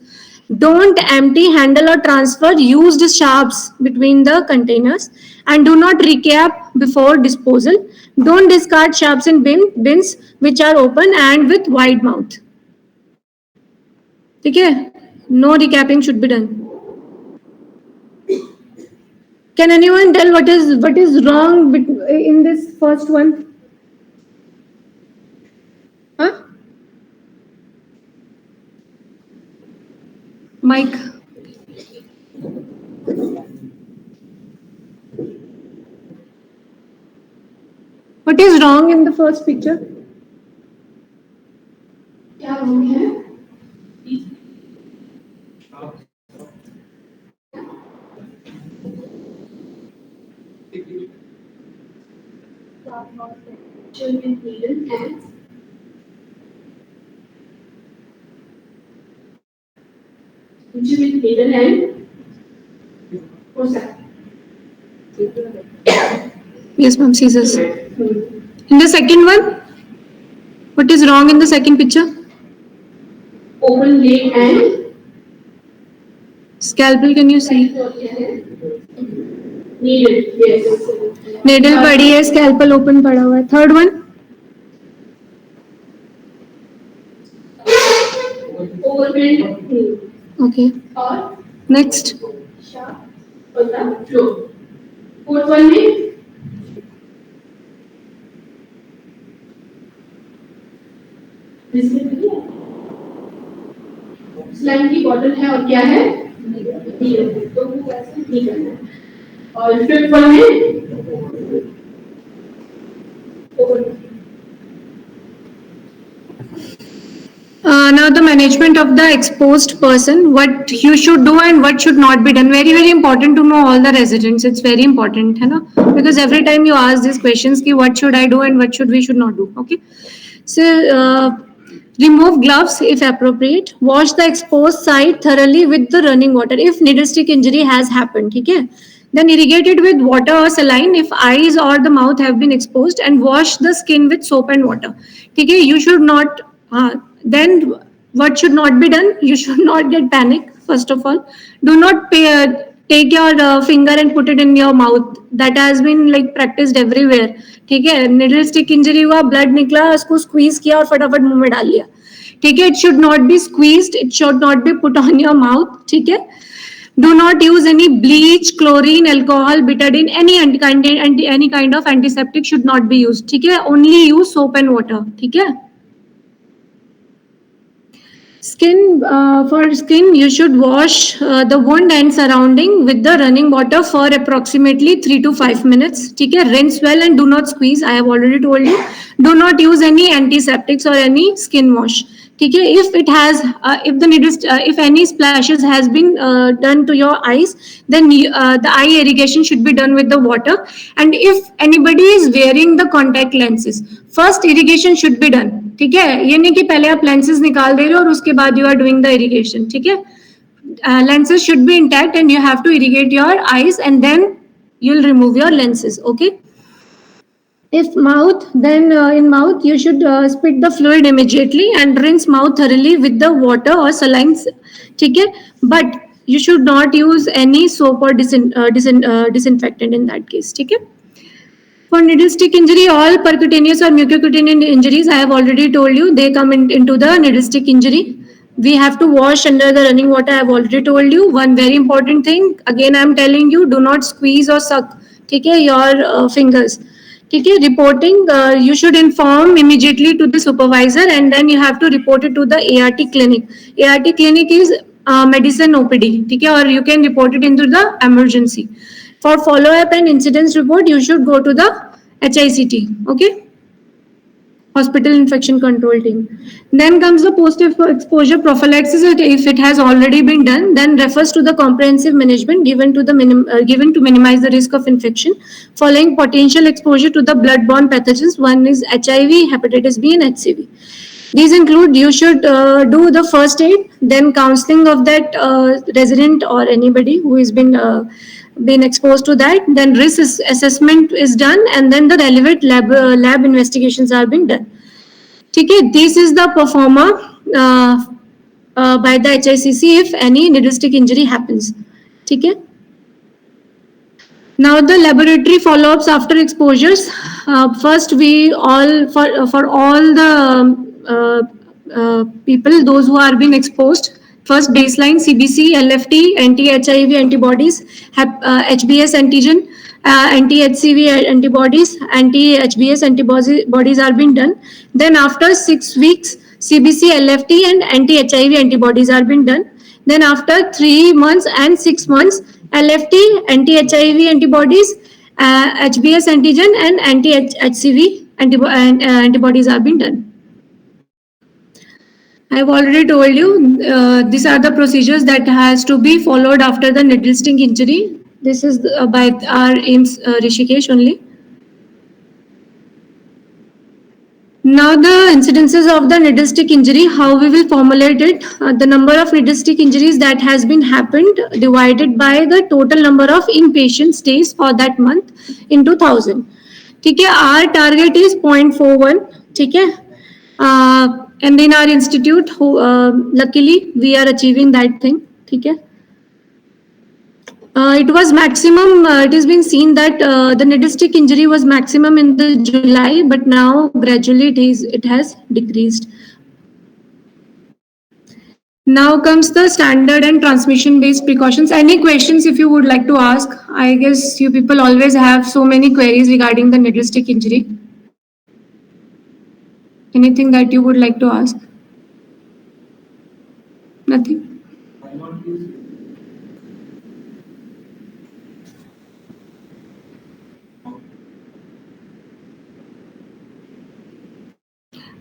S4: Don't empty, handle or transfer used sharps between the containers, and do not recap before disposal. Don't discard sharps in bins which are open and with wide mouth. Okay? No recapping should be done. Can anyone tell what is wrong in this first one? Huh? Mike. What is wrong in the first picture?
S6: क्या wrong है? With needle and with needle and what's that?
S4: Yes, ma'am, scissors. In the second one, what is wrong in the second picture?
S6: Open leg and
S4: Scalpel, can you see?
S6: needle. Yes.
S4: Needle पड़ी है, scalpel open पड़ा हुआ है. Third one.
S6: Overbend.
S4: Okay.
S6: Or
S4: Next.
S6: sharp on the floor. Fourth one में slime की bottle है और क्या है, तो वो ऐसे नहीं करना है. और फिफ्थ वन में
S4: Now the management of the exposed person, what you should do and what should not be done. Very, very important to know all the residents. It's very important, है ना? Because every time you ask these questions, ki what should I do and what should we should not do. Okay. So remove gloves if appropriate. Wash the exposed side thoroughly with the running water. If needle stick injury has happened, okay, then irrigate it with water or saline if eyes or the mouth have been exposed, and wash the skin with soap and water. Okay, you should not. Then what should not be done? You should not get panic. First of all, do not take your finger and put it in your mouth. That has been practiced everywhere. ठीक है, needle stick injury हुआ, blood निकला, उसको squeeze किया और फटाफट मुंह में डाल लिया. ठीक है, it should not be squeezed, it should not be put on your mouth. ठीक है. Do not use any bleach, chlorine, alcohol, betadine, any kind of antiseptic should not be used. ठीक है, only use soap and water. ठीक है. Skin, for skin, you should wash the wound and surrounding with the running water for approximately 3 to 5 minutes. ठीक है, rinse well and do not squeeze. I have already told you. Do not use any antiseptics or any skin wash. ठीक है, if it has, if the needle, if any splashes has been done to your eyes, then the eye irrigation should be done with the water. And if anybody is wearing the contact lenses, first irrigation should be done. ठीक है, ये नहीं कि पहले आप lenses निकाल दे रहे हो और उसके बाद you are doing the irrigation. ठीक है, lenses should be intact and you have to irrigate your eyes and then you'll remove your lenses. Okay. If mouth, then in mouth you should spit the fluid immediately and rinse mouth thoroughly with the water or saline. ठीक है, but you should not use any soap or disinfectant in that case. ठीक है. For needle stick injury, all percutaneous or mucocutaneous injuries, I have already told you, they come into the needle stick injury. We have to wash under the running water. I have already told you. One very important thing, again I am telling you, do not squeeze or suck, okay, your fingers. Okay, reporting, you should inform immediately to the supervisor and then you have to report it to the ART clinic. ART clinic is medicine OPD, okay, or you can report it into the emergency. For follow-up and incidence report, you should go to the HICT, okay? Hospital Infection Control Team. Then comes the post-exposure prophylaxis. If it has already been done, then refers to the comprehensive management given to minimize the risk of infection following potential exposure to the blood-borne pathogens. One is HIV, hepatitis B, and HCV. These include you should do the first aid, then counseling of that resident or anybody who has been exposed to that. Then risk assessment is done, and then the relevant lab investigations are being done. Okay, this is the performer by the HICC if any needle stick injury happens. Okay. Now the laboratory follow-ups after exposures. First, we all for all the people, those who are being exposed. First, baseline CBC, LFT, anti-HIV antibodies, HBS antigen, anti-HCV antibodies, anti-HBS antibodies are being done. Then after 6 weeks, CBC, LFT, and anti-HIV antibodies are being done. Then after 3 months and 6 months, LFT, anti-HIV antibodies, HBS antigen, and anti-HCV antibodies are being done. I have already told you these are the procedures that has to be followed after the needle stick injury. This is by our AIMS Rishikesh only. Now the incidences of the needle stick injury, how we will formulate it, the number of needle stick injuries that has been happened divided by the total number of inpatient stays for that month into 1000. ठीक है, our target is 0.41. ठीक है, and in our institute, luckily we are achieving that thing. ठीक है. It was maximum, it has been seen that the needle stick injury was maximum in the July, but now gradually it has decreased. Now comes the standard and transmission based precautions. Any questions if you would like to ask? I guess you people always have so many queries regarding the needle stick injury. Anything that you would like to ask? Nothing?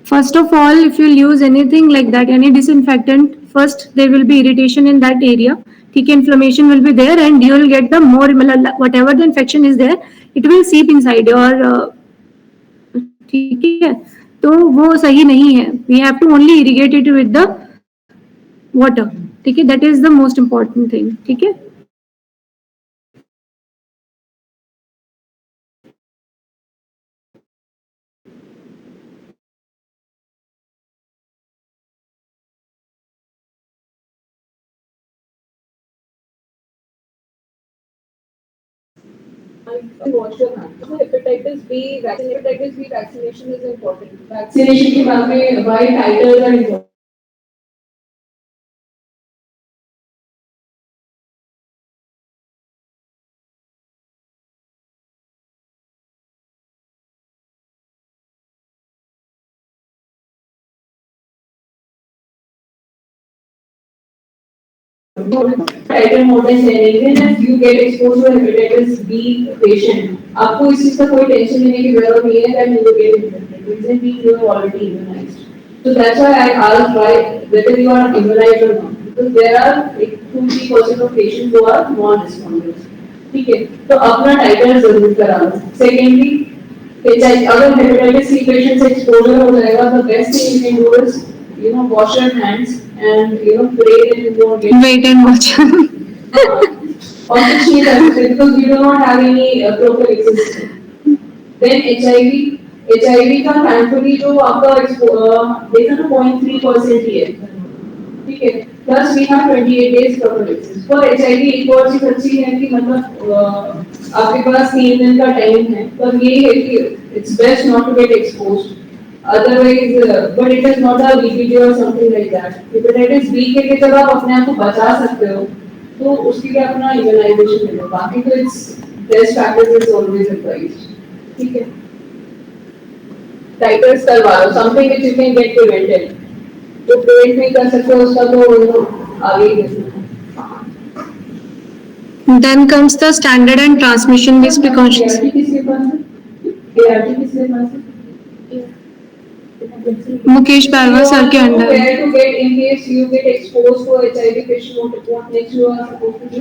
S4: First of all, if you'll use anything like that, any disinfectant, first there will be irritation in that area. ठीक है, inflammation will be there and you will get the more, whatever the infection is there, it will seep inside your, ठीक है, तो वो सही नहीं है. We have to only irrigate it with the water. ठीक है, that is the most important thing. ठीक है.
S7: Wash your hands. So hepatitis B vaccination is important. Vaccination के बाद में why titers are important. Title model है, even if you get exposed to a hepatitis B patient, आपको इस चीज का कोई टेंशन लेने की जरूरत नहीं है that you will get infected. Reason being you are already immunized. So that's why I asked why whether you are immunized or not, because there are like 2-3% of patients who are non-responders. ठीक है, तो अपना title जरूर करा लो. Secondly, अगर hepatitis C patient से exposure हो जाएगा, the best thing you can do is wash your hands and pray that you won't get.
S4: Wait and watch.
S7: Or कुछ नहीं कर सकते because you do not have any prophylaxis. Then HIV का thankfully जो आपका देखा ना 0.3% ही है, ठीक है. Plus we have 28 days prophylaxis. For HIV एक और चीज अच्छी है कि मतलब आपके पास 3 दिन का टाइम है, पर ये है कि it's best not to get exposed. Otherwise, but it is not a BPD or something like that. Hepatitis B के लिए जब आप अपने आप को बचा सकते हो, तो उसके लिए अपना immunization ले लो. बाकी तो it's best practice is always advised. ठीक है. Titers करवा लो, something which you can get prevented. जो prevent नहीं कर सकते उसका तो आगे ही देखना.
S4: Then comes the standard and transmission based precautions.
S7: ART किसके पास है? ART किसके पास है?
S4: मुकेश पारवा सर के under.
S7: Where to get in case you get exposed to HIV patient? What next you are supposed to do?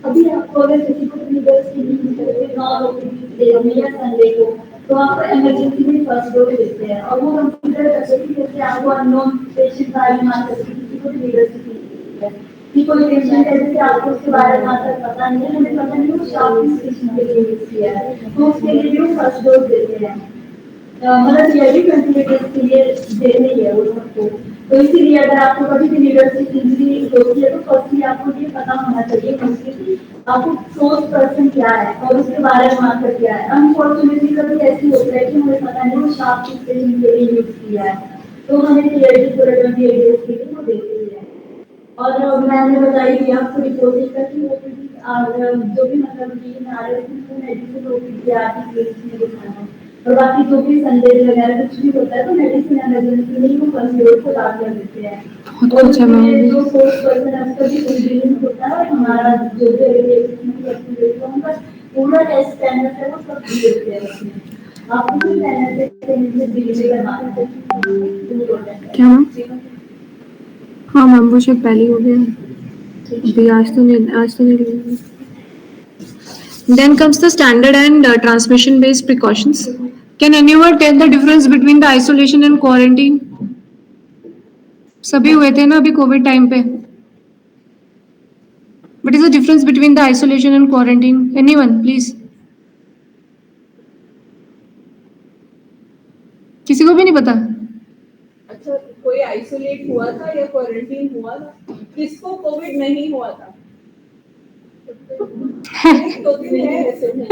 S8: अभी आपको अगर किसी को लीडर्स की नीड नॉन ओपीडी या संडे को, तो आपको इमरजेंसी में फर्स्ट डोज देते हैं और वो कंप्यूटर करते हैं कि आपको अननोन पेशेंट बारे में मालूम है, किसी को लीडर्स की नीड है, कि कोई पेशेंट है कि आपको उसके बारे में पता नहीं है, हमें पता नहीं वो शॉप किस पेशेंट के लिए यूज किया है, तो उसके लिए भी वो फर्स्ट डोज देते हैं. मतलब ये भी 28 डेज के लिए देने ही है वो सबको. तो इसीलिए अगर आपको कभी भी लीडरशिप इंजरी होती है तो फर्स्टली आपको ये पता होना चाहिए कि आपको सोर्स पर्सन क्या है और उसके बारे में मार्कर क्या है. अनफॉर्चुनेटली कभी ऐसी होता है कि हमें पता नहीं वो शार्प किस पेशेंट के लिए यूज किया है, तो हमें क्लियरली पूरे 28 डेज के लिए वो देते ही है. और मैंने बताई थी आपको रिपोर्टिंग करके ओपीडी जो भी मतलब रूटीन आ रहे हैं मेडिसिन ओपीडी आती है में दिखाना है, और बाकी जो भी संदेश वगैरह कुछ भी होता है तो मेडिसिन इमरजेंसी में ही वो फर्स्ट डोज को दाखिल कर देते हैं. और जो सोर्स पर्सन है उसका भी इंग्रेडिएंट होता है और हमारा जो भी उनका पूरा टेस्ट स्टैंडर्ड है वो सब देते हैं उसमें. आपको भी स्टैंडर्ड से डिलीवरी करवाना है क्या?
S4: हाँ मैम वो शायद पहले हो गया अभी, आज तो नहीं. Then comes the standard and transmission based precautions. Can anyone tell the difference between the isolation and quarantine? सभी हुए थे ना अभी कोविड टाइम पे. What is the difference between the isolation and quarantine? Anyone, please? किसी को भी नहीं पता?
S7: अच्छा, कोई आइसोलेट हुआ था या क्वारंटाइन हुआ था? किसको कोविड नहीं हुआ था? तो दिन है ऐसे में.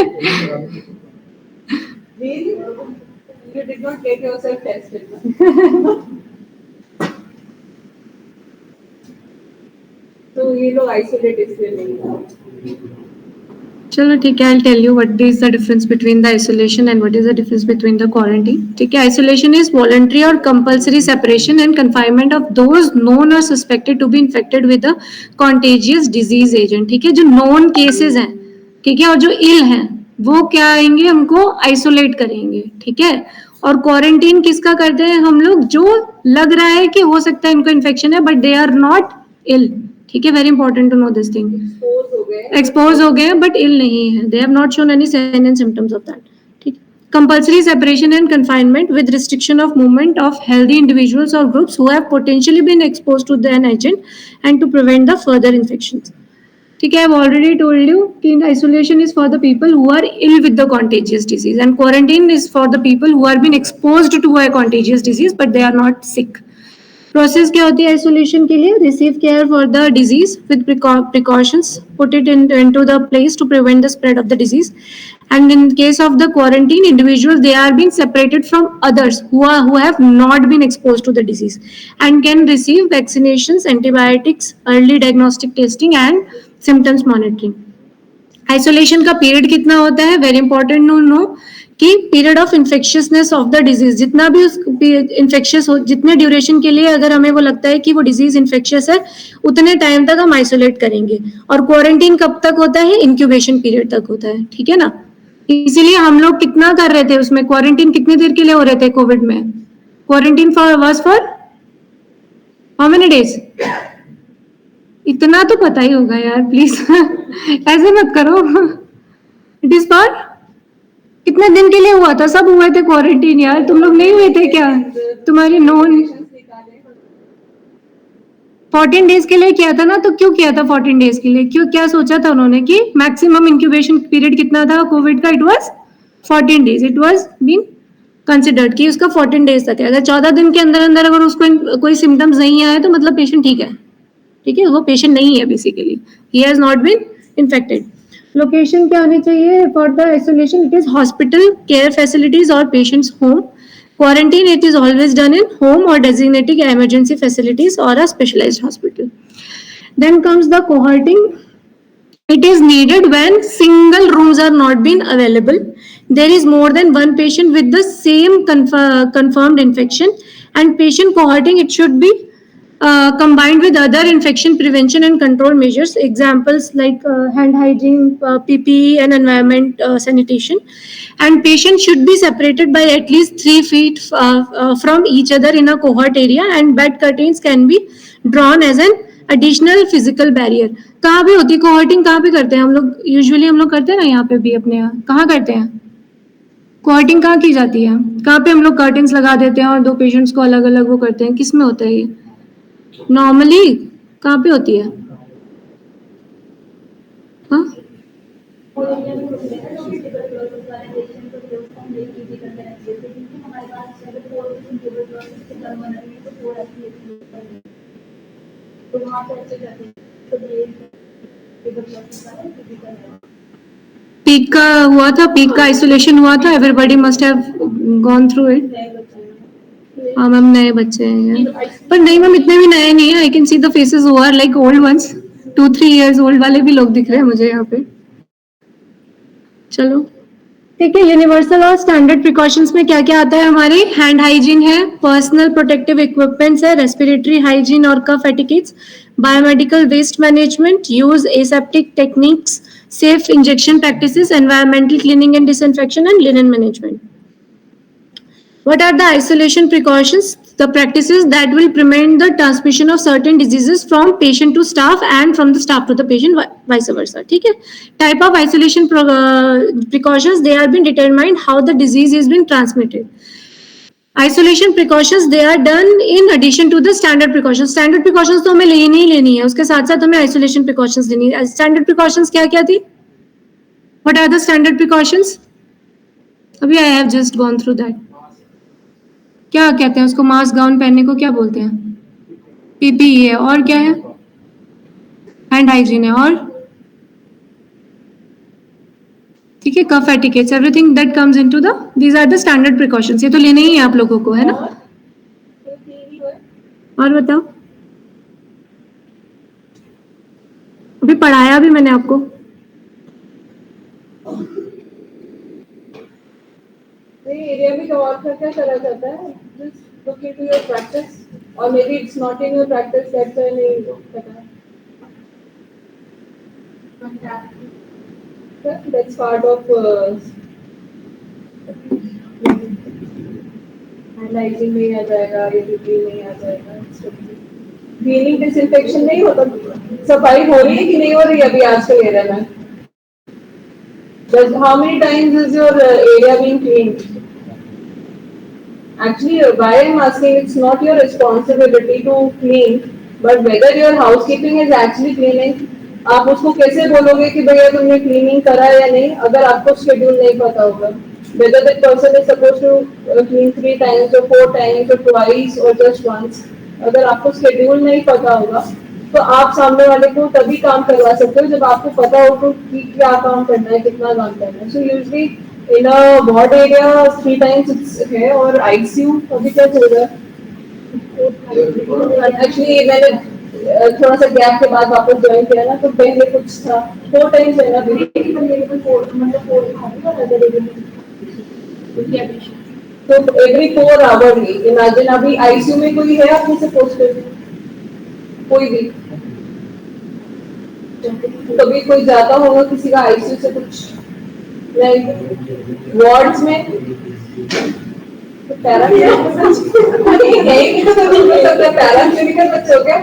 S7: Really? You did not get yourself tested. तो ये लोग आइसोलेट इसलिए नहीं हुआ.
S4: चलो ठीक है, I'll tell you what is the difference between the isolation and what is the difference between the quarantine. ठीक है, isolation is voluntary or compulsory separation and confinement of those known or suspected to be infected with a contagious disease agent. ठीक है, जो known cases हैं, ठीक है, और जो ill हैं, वो क्या आएंगे, हमको isolate करेंगे. ठीक है, और क्वारंटीन किसका करते हैं हम लोग, जो लग रहा है कि हो सकता है इनको इन्फेक्शन है but they are not ill. ठीक है, very important to know this thing. Expose हो गए बट इल नहीं है, they have not shown any sign and symptoms of that. ठीक, compulsory separation and confinement with restriction of movement of healthy individuals और groups who have potentially been exposed to than agent and to prevent the further infections. ठीक है, I have already told you कि isolation is for the people who are ill with the contagious disease and quarantine is for the people who are been exposed to a contagious disease but they are not sick. Process क्या होती है isolation के लिए, receive care for the disease with precautions, put it into the place to prevent the spread of the disease. And in case of the quarantine individuals, they are being separated from others who have not been exposed to the disease and can receive vaccinations, antibiotics, early diagnostic testing and symptoms monitoring. Isolation का period कितना होता है, very important to know कि period of infectiousness of the disease, जितना भी उस infectious हो, जितने ड्यूरेशन के लिए अगर हमें वो लगता है कि वो डिजीज इन्फेक्शियस है, उतने टाइम तक हम आइसोलेट करेंगे। और क्वारंटीन कब तक होता है, इंक्यूबेशन पीरियड तक होता है, ठीक है ना। इसीलिए हम लोग कितना कर रहे थे उसमें, क्वारंटीन कितनी देर के लिए हो रहे थे कोविड में, quarantine was for how many days, इतना तो पता ही होगा यार प्लीज ऐसे मत करो। इट इज फॉर कितने दिन के लिए हुआ था, सब हुए थे क्वारंटीन यार, तुम लोग नहीं हुए थे क्या, तुम्हारी नोन 14 डेज के लिए किया था ना, तो क्यों किया था 14 डेज के लिए, क्यों, क्या सोचा था उन्होंने कि मैक्सिमम इंक्यूबेशन पीरियड कितना था कोविड का, it was 14 days, it was been considered कि उसका 14 डेज तक है। अगर 14 दिन के अंदर अंदर अगर उसको कोई सिम्टम्स नहीं आए तो मतलब पेशेंट ठीक है, ठीक है, वो पेशेंट नहीं है basically, he has not been infected. Location क्या होनी चाहिए for the isolation, it is hospital, care facilities और patient's home. Quarantine, it is always done in home or designated emergency facilities or a specialized hospital. Then comes the cohorting. It is needed when single rooms are not been available. There is more than one patient with the same confirmed infection, and patient cohorting, it should be combined with other infection prevention and control measures. Examples like hand hygiene, PPE, and environment sanitation. And patients should be separated by at least 3 feet from each other in a cohort area, and bed curtains can be drawn as an additional physical barrier. कहाँ पे होती है कोहर्टिंग, कहाँ पे करते हैं हम लोग, यूजुअली हम लोग करते हैं ना यहाँ पे भी अपने यहाँ, कहाँ करते हैं कोहर्टिंग, कहाँ की जाती है, कहाँ पे हम लोग कर्टेन्स लगा देते हैं और दो पेशेंट्स को अलग अलग वो करते हैं, किस में होता है ये नॉर्मली, कहाँ पे होती है, हाँ पीक का हुआ था, पीक का आइसोलेशन हुआ था, everybody must have gone through it. हाँ मैम, नए बच्चे हैं पर नहीं मैम, इतने भी नए नहीं है, I can see the faces who are like old ones, 2-3 years old वाले भी लोग दिख रहे हैं मुझे यहाँ पे। चलो ठीक है, यूनिवर्सल और स्टैंडर्ड प्रिकॉशंस में क्या क्या आता है हमारे, हैंड हाइजीन है, पर्सनल प्रोटेक्टिव इक्विपमेंट्स है, रेस्पिरेटरी हाइजीन और cough etiquettes, biomedical waste management, use aseptic techniques, safe injection practices, environmental cleaning and disinfection, and linen management. What are the isolation precautions? The practices that will prevent the transmission of certain diseases from patient to staff and from the staff to the patient, vice versa. ठीक है, type of isolation precautions, they have been determined how the disease is being transmitted. Isolation precautions, they are done in addition to the standard precautions. Standard precautions तो हमें लेनी ही लेनी है, उसके साथ साथ हमें isolation precautions लेनी है। Standard precautions क्या क्या थी? What are the standard precautions? अभी I have just gone through that. क्या कहते हैं उसको, मास्क गाउन पहनने को क्या बोलते हैं, PPE है, और क्या है, हैंड हाइजीन है, और ठीक है, cough etiquettes, everything that comes into the, these are the standard precautions, ये तो लेने ही है आप लोगों को, है ना। और बताओ, अभी पढ़ाया भी मैंने आपको,
S7: एरिया में और क्या करा जाता है, just look into your practice, और maybe it's not in your practice, that's why नहीं पता है। That's part of hygiene में आ जाएगा, ये नहीं आ जाएगा, क्लीनिंग डिसइंफेक्शन नहीं होता, सफाई हो रही है कि नहीं हो रही अभी आजकल एरिया में, how many times is your area being cleaned? Actually, why I'm asking, it's not your responsibility to clean, but whether your housekeeping is actually cleaning, आप उसको कैसे बोलोगे कि भैया तुमने क्लीनिंग करा या नहीं, अगर आपको शेड्यूल नहीं पता होगा, whether that person is supposed to clean 3 times or 4 times or twice or just once, अगर आपको शेड्यूल नहीं पता होगा तो आप सामने वाले को तभी काम करवा सकते हो जब आपको पता हो कि क्या काम करना है, कितना काम करना है। So usually in a ward area 3 times है, और ICU अभी क्या चल रहा है, एक्चुअली मैंने थोड़ा सा गैप के बाद वापस ज्वाइन किया ना, तो पहले कुछ था 4 टाइम्स रहना भी तो एवरी 4 आवरली। इमेजिन अभी आईसीयू में कोई है आपने से पोस्टेड, कोई भी कभी कोई जाता होगा किसी का आईसीयू से कुछ नहीं, वार्ड्स में तो पैराक्लिनिकल बच्चे हो गया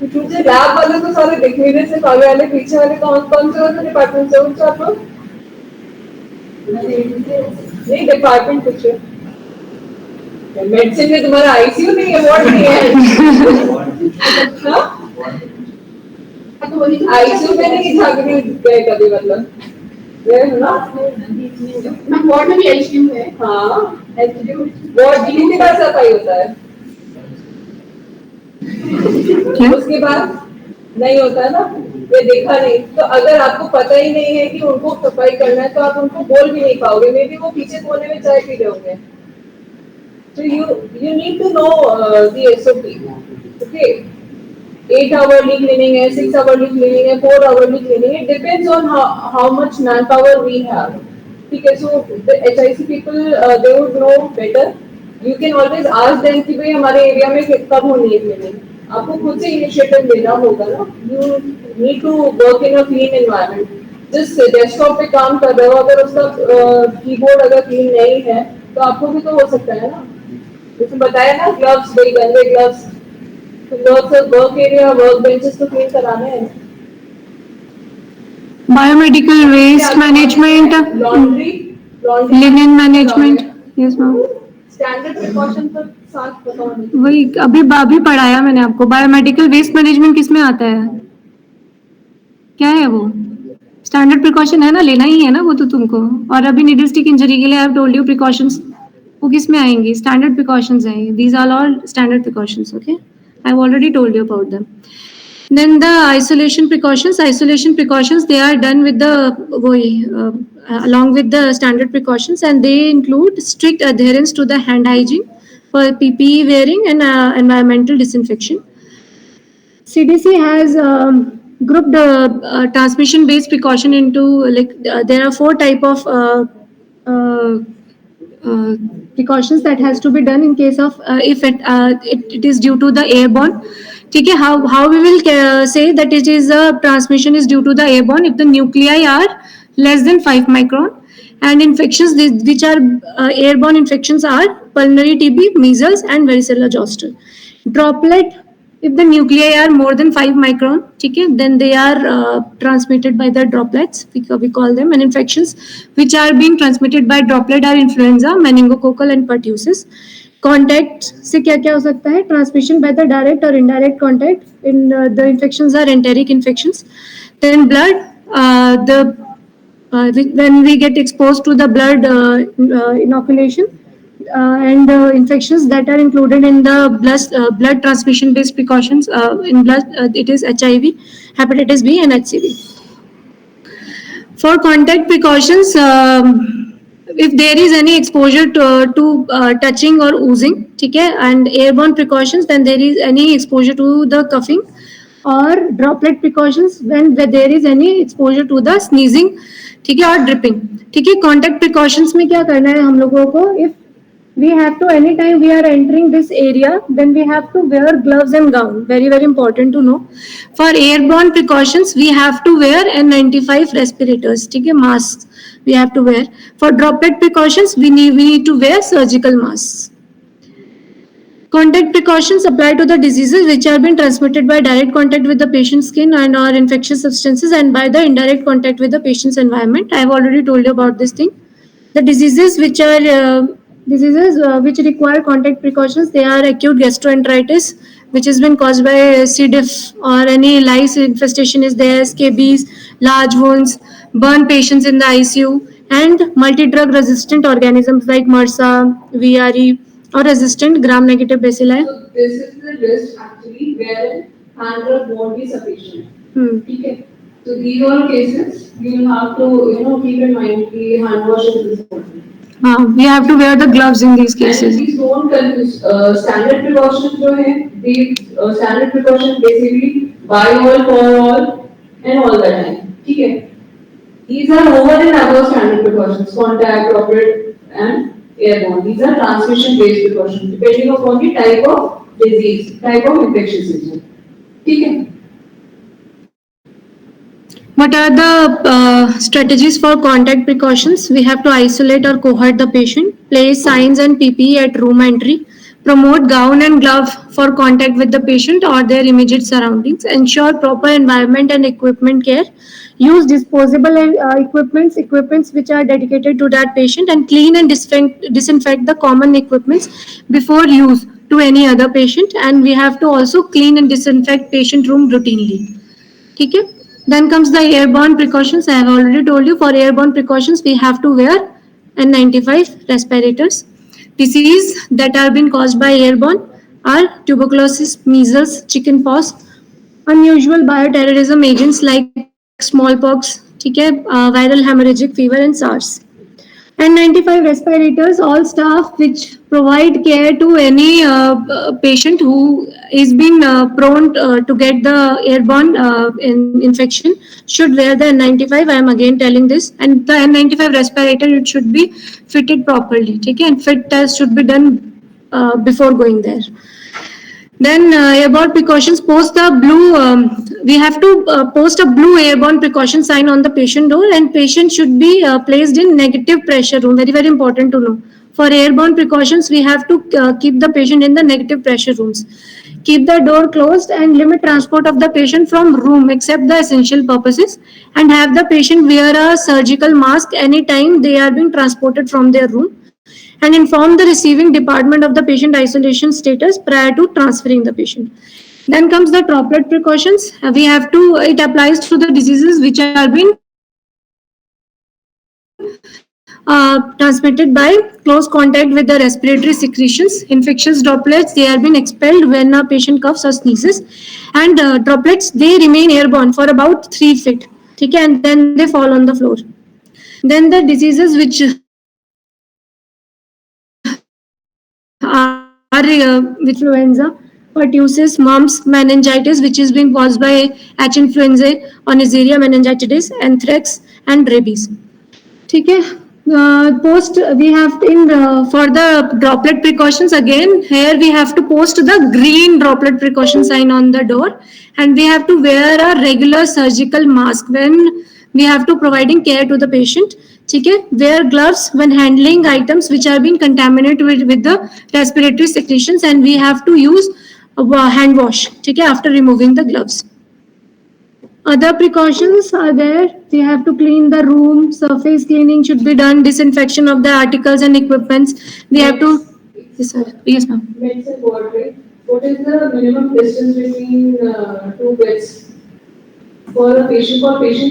S7: मुझे लैब वाले तो सारे दिखने में से आगे वाले पीछे वाले कौन कौन से होते डिपार्टमेंट से उनसे आप लोग नहीं डिपार्टमेंट कुछ मेडिसिन में तुम्हारा आईसीयू नहीं है, वार्ड नहीं है आईसीयू में नहीं था कि गए कभी मतलब
S6: वार्ड में भी आईसीयू है।
S7: हाँ वार्ड कितनी बार सफाई होता है उसके बाद नहीं होता है ना, ये देखा नहीं। तो अगर आपको पता ही नहीं है कि उनको सफाई करना है तो आप उनको बोल भी नहीं पाओगे, मे बी वो पीछे कोने में चाय पी रहे होंगे। So you need to know the SOP. Okay. 8 hourly cleaning है, 6 hourly cleaning है, 4 hourly cleaning है. Depends on how much manpower we have. ठीक है. So the HIC people they would know better. You can always ask them कि भाई हमारे area में कब होनी है cleaning. आपको खुद से इनिशिएटिव लेना होगा ना. You need to work in a clean environment. जिस डेस्कटॉप पे काम कर रहे हो अगर उसका कीबोर्ड अगर क्लीन नहीं है तो आपको भी तो हो सकता है ना. उसने बताया ना ग्लव्स, वही गंदे ग्लव्स, तो वर्क एरिया वर्क बेंचेस तो क्लीन कराने हैं.
S4: Biomedical waste management,
S7: laundry
S4: linen management, yes ma'am.
S7: Standard precaution तो साथ बताओ नहीं.
S4: वही अभी पढ़ाया मैंने आपको. बायोमेडिकल वेस्ट मैनेजमेंट किस में आता है, क्या है वो? स्टैंडर्ड प्रिकॉशन है ना, लेना ही है ना वो तो तुमको. और अभी नीडल स्टिक इंजरी के लिए I have told you precautions, वो किस में आएंगी? स्टैंडर्ड प्रिकॉशंस आएंगे. These are all standard precautions. Okay, I have already told you about them. Then the isolation precautions they are done with the along with the standard precautions, and they include strict adherence to the hand hygiene, for PPE wearing, and environmental disinfection. CDC has grouped transmission based precaution into there are 4 type of precautions that has to be done in case of if it is due to the airborne. ठीक है, how we will say that it is a transmission is due to the airborne if the nuclei are less than 5 micron, and infections which are airborne infections are pulmonary TB, measles, and varicella zoster. Droplet, if the nuclei are more than 5 micron, ठीक है, then they are transmitted by the droplets, we call them. And infections which are being transmitted by droplet are influenza, meningococcal, and pertussis. Contact से क्या क्या हो सकता है? Transmission by the direct or indirect contact. In the infections are enteric infections. Then blood, when we get exposed to the blood inoculation, and infections that are included in the blood transmission based precautions. In blood, it is HIV, hepatitis B, and HCV. For contact precautions, if there is any exposure to touching or oozing, ठीक है, and airborne precautions, then there is any exposure to the coughing, or droplet precautions when there is any exposure to the sneezing, ठीक है, और dripping. ठीक है, contact precautions में क्या करना है हम लोगों को? If we have to, anytime we are entering this area, then we have to wear gloves and gown. Very very important to know. For airborne precautions, we have to wear N95 respirators, ठीक है, masks we have to wear. For droplet precautions, we need to wear surgical masks. Contact precautions apply to the diseases which are being transmitted by direct contact with the patient's skin and or infectious substances, and by the indirect contact with the patient's environment. I have already told you about this thing. The diseases which are which require contact precautions, they are acute gastroenteritis, which has been caused by C. diff, or any lice infestation is there, scabies, large wounds, burn patients in the ICU, and multi-drug resistant organisms like MRSA, VRE, or resistant gram-negative bacilli.
S7: So this is the list actually wherein hand rub won't be sufficient. Okay. So these all cases you will have to keep in mind कि hand wash is important.
S4: We have to wear the gloves in these
S7: And
S4: cases.
S7: please don't confuse standard precautions जो है, the standard precaution basically buy all for all and all the time. ठीक है? These are over and above standard precautions, contact, droplet, and airborne. These are transmission-based precautions, depending upon the type of disease, type of infectious disease. ठीक है?
S4: What are the strategies for contact precautions? We have to isolate or cohort the patient, place signs and PPE at room entry, promote gown and glove for contact with the patient or their immediate surroundings, ensure proper environment and equipment care, use disposable equipments which are dedicated to that patient, and clean and disinfect the common equipments before use to any other patient. And we have to also clean and disinfect patient room routinely. Okay? Then comes the airborne precautions. I have already told you, for airborne precautions we have to wear N95 respirators. Disease that are being caused by airborne are tuberculosis, measles, chickenpox, unusual bioterrorism agents like smallpox, viral hemorrhagic fever and SARS. N95 respirators, all staff which provide care to any patient who is being prone to get the airborne infection should wear the N95. I am again telling this. And the N95 respirator, it should be fitted properly. Okay? And fit test should be done before going there. Then airborne precautions, post the blue, we have to post a blue airborne precaution sign on the patient door, and patient should be placed in negative pressure room. Very, very important to know. For airborne precautions, we have to keep the patient in the negative pressure rooms. Keep the door closed and limit transport of the patient from room except the essential purposes, and have the patient wear a surgical mask anytime they are being transported from their room, and inform the receiving department of the patient isolation status prior to transferring the patient. Then comes the droplet precautions. We have to, it applies to the diseases which are being transmitted by close contact with the respiratory secretions. Infectious droplets, they are being expelled when a patient coughs or sneezes, and droplets, they remain airborne for about 3 feet. Okay, and then they fall on the floor. Then the diseases which influenza, pertussis, mumps, meningitis, which is being caused by H. influenzae, Neisseria meningitidis, anthrax, and rabies. ठीक है. Post, we have in for the droplet precautions, again here we have to post the green droplet precaution sign on the door, and we have to wear a regular surgical mask when we have to providing care to the patient. ठीक है. Wear gloves when handling items which are being contaminated with the respiratory secretions, and we have to use hand wash, ठीक है, after removing the gloves. Other precautions are there. We have to clean the room, surface cleaning should be done, disinfection of the articles and equipments. We have to, yes sir, yes ma'am.
S7: Medicine board, right? What is the minimum distance between two beds? For patient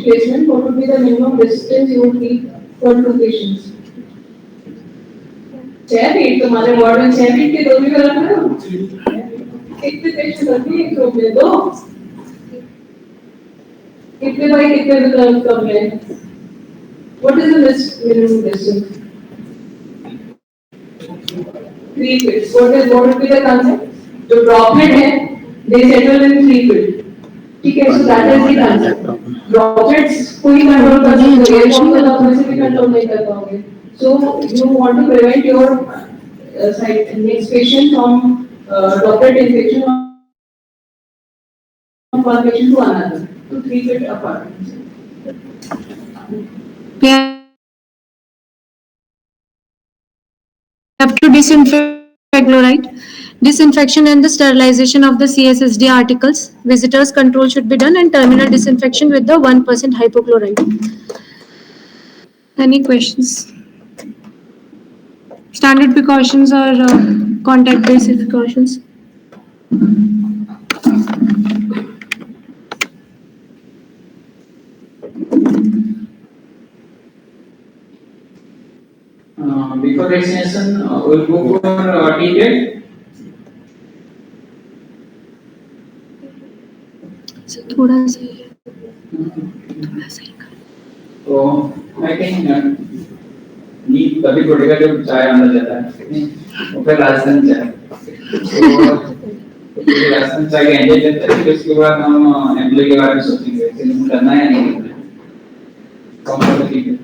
S7: placement, what would be the minimum distance you would need for two patients? 6 feet, तुम्हारे ward में 6 feet के दो भी गलत है? कितने patient रखी एक रूम में? 2? कितने बाई कितने कम है? What is the minimum distance? 3 feet. What would be the concept? जो droplet है, they settle in 3 feet. ठीक है, so that is the concept. Droplets कोई control कर सकते हैं, कौन सा आप वैसे भी control नहीं कर पाओगे. So you want to prevent your next patient from droplet infection from one patient to another, to 3 feet apart.
S4: We have to disinfect chloride. Disinfection and the sterilization of the CSSD articles. Visitors control should be done, and terminal disinfection with the 1% hypochlorite. Any questions? Standard precautions or contact-based precautions?
S3: Before vaccination, we'll go for T-grade.
S4: थोड़ा सा
S3: So I think need तभी थोड़ी का जो चाय अंदर जाता है वो फिर राजस्थान चाय तो राजस्थान चाय का एंजॉय करते हैं, फिर उसके बाद हम एम्प्लॉय के बारे में सोचेंगे कि करना है या नहीं करना है, कौन सा ठीक है।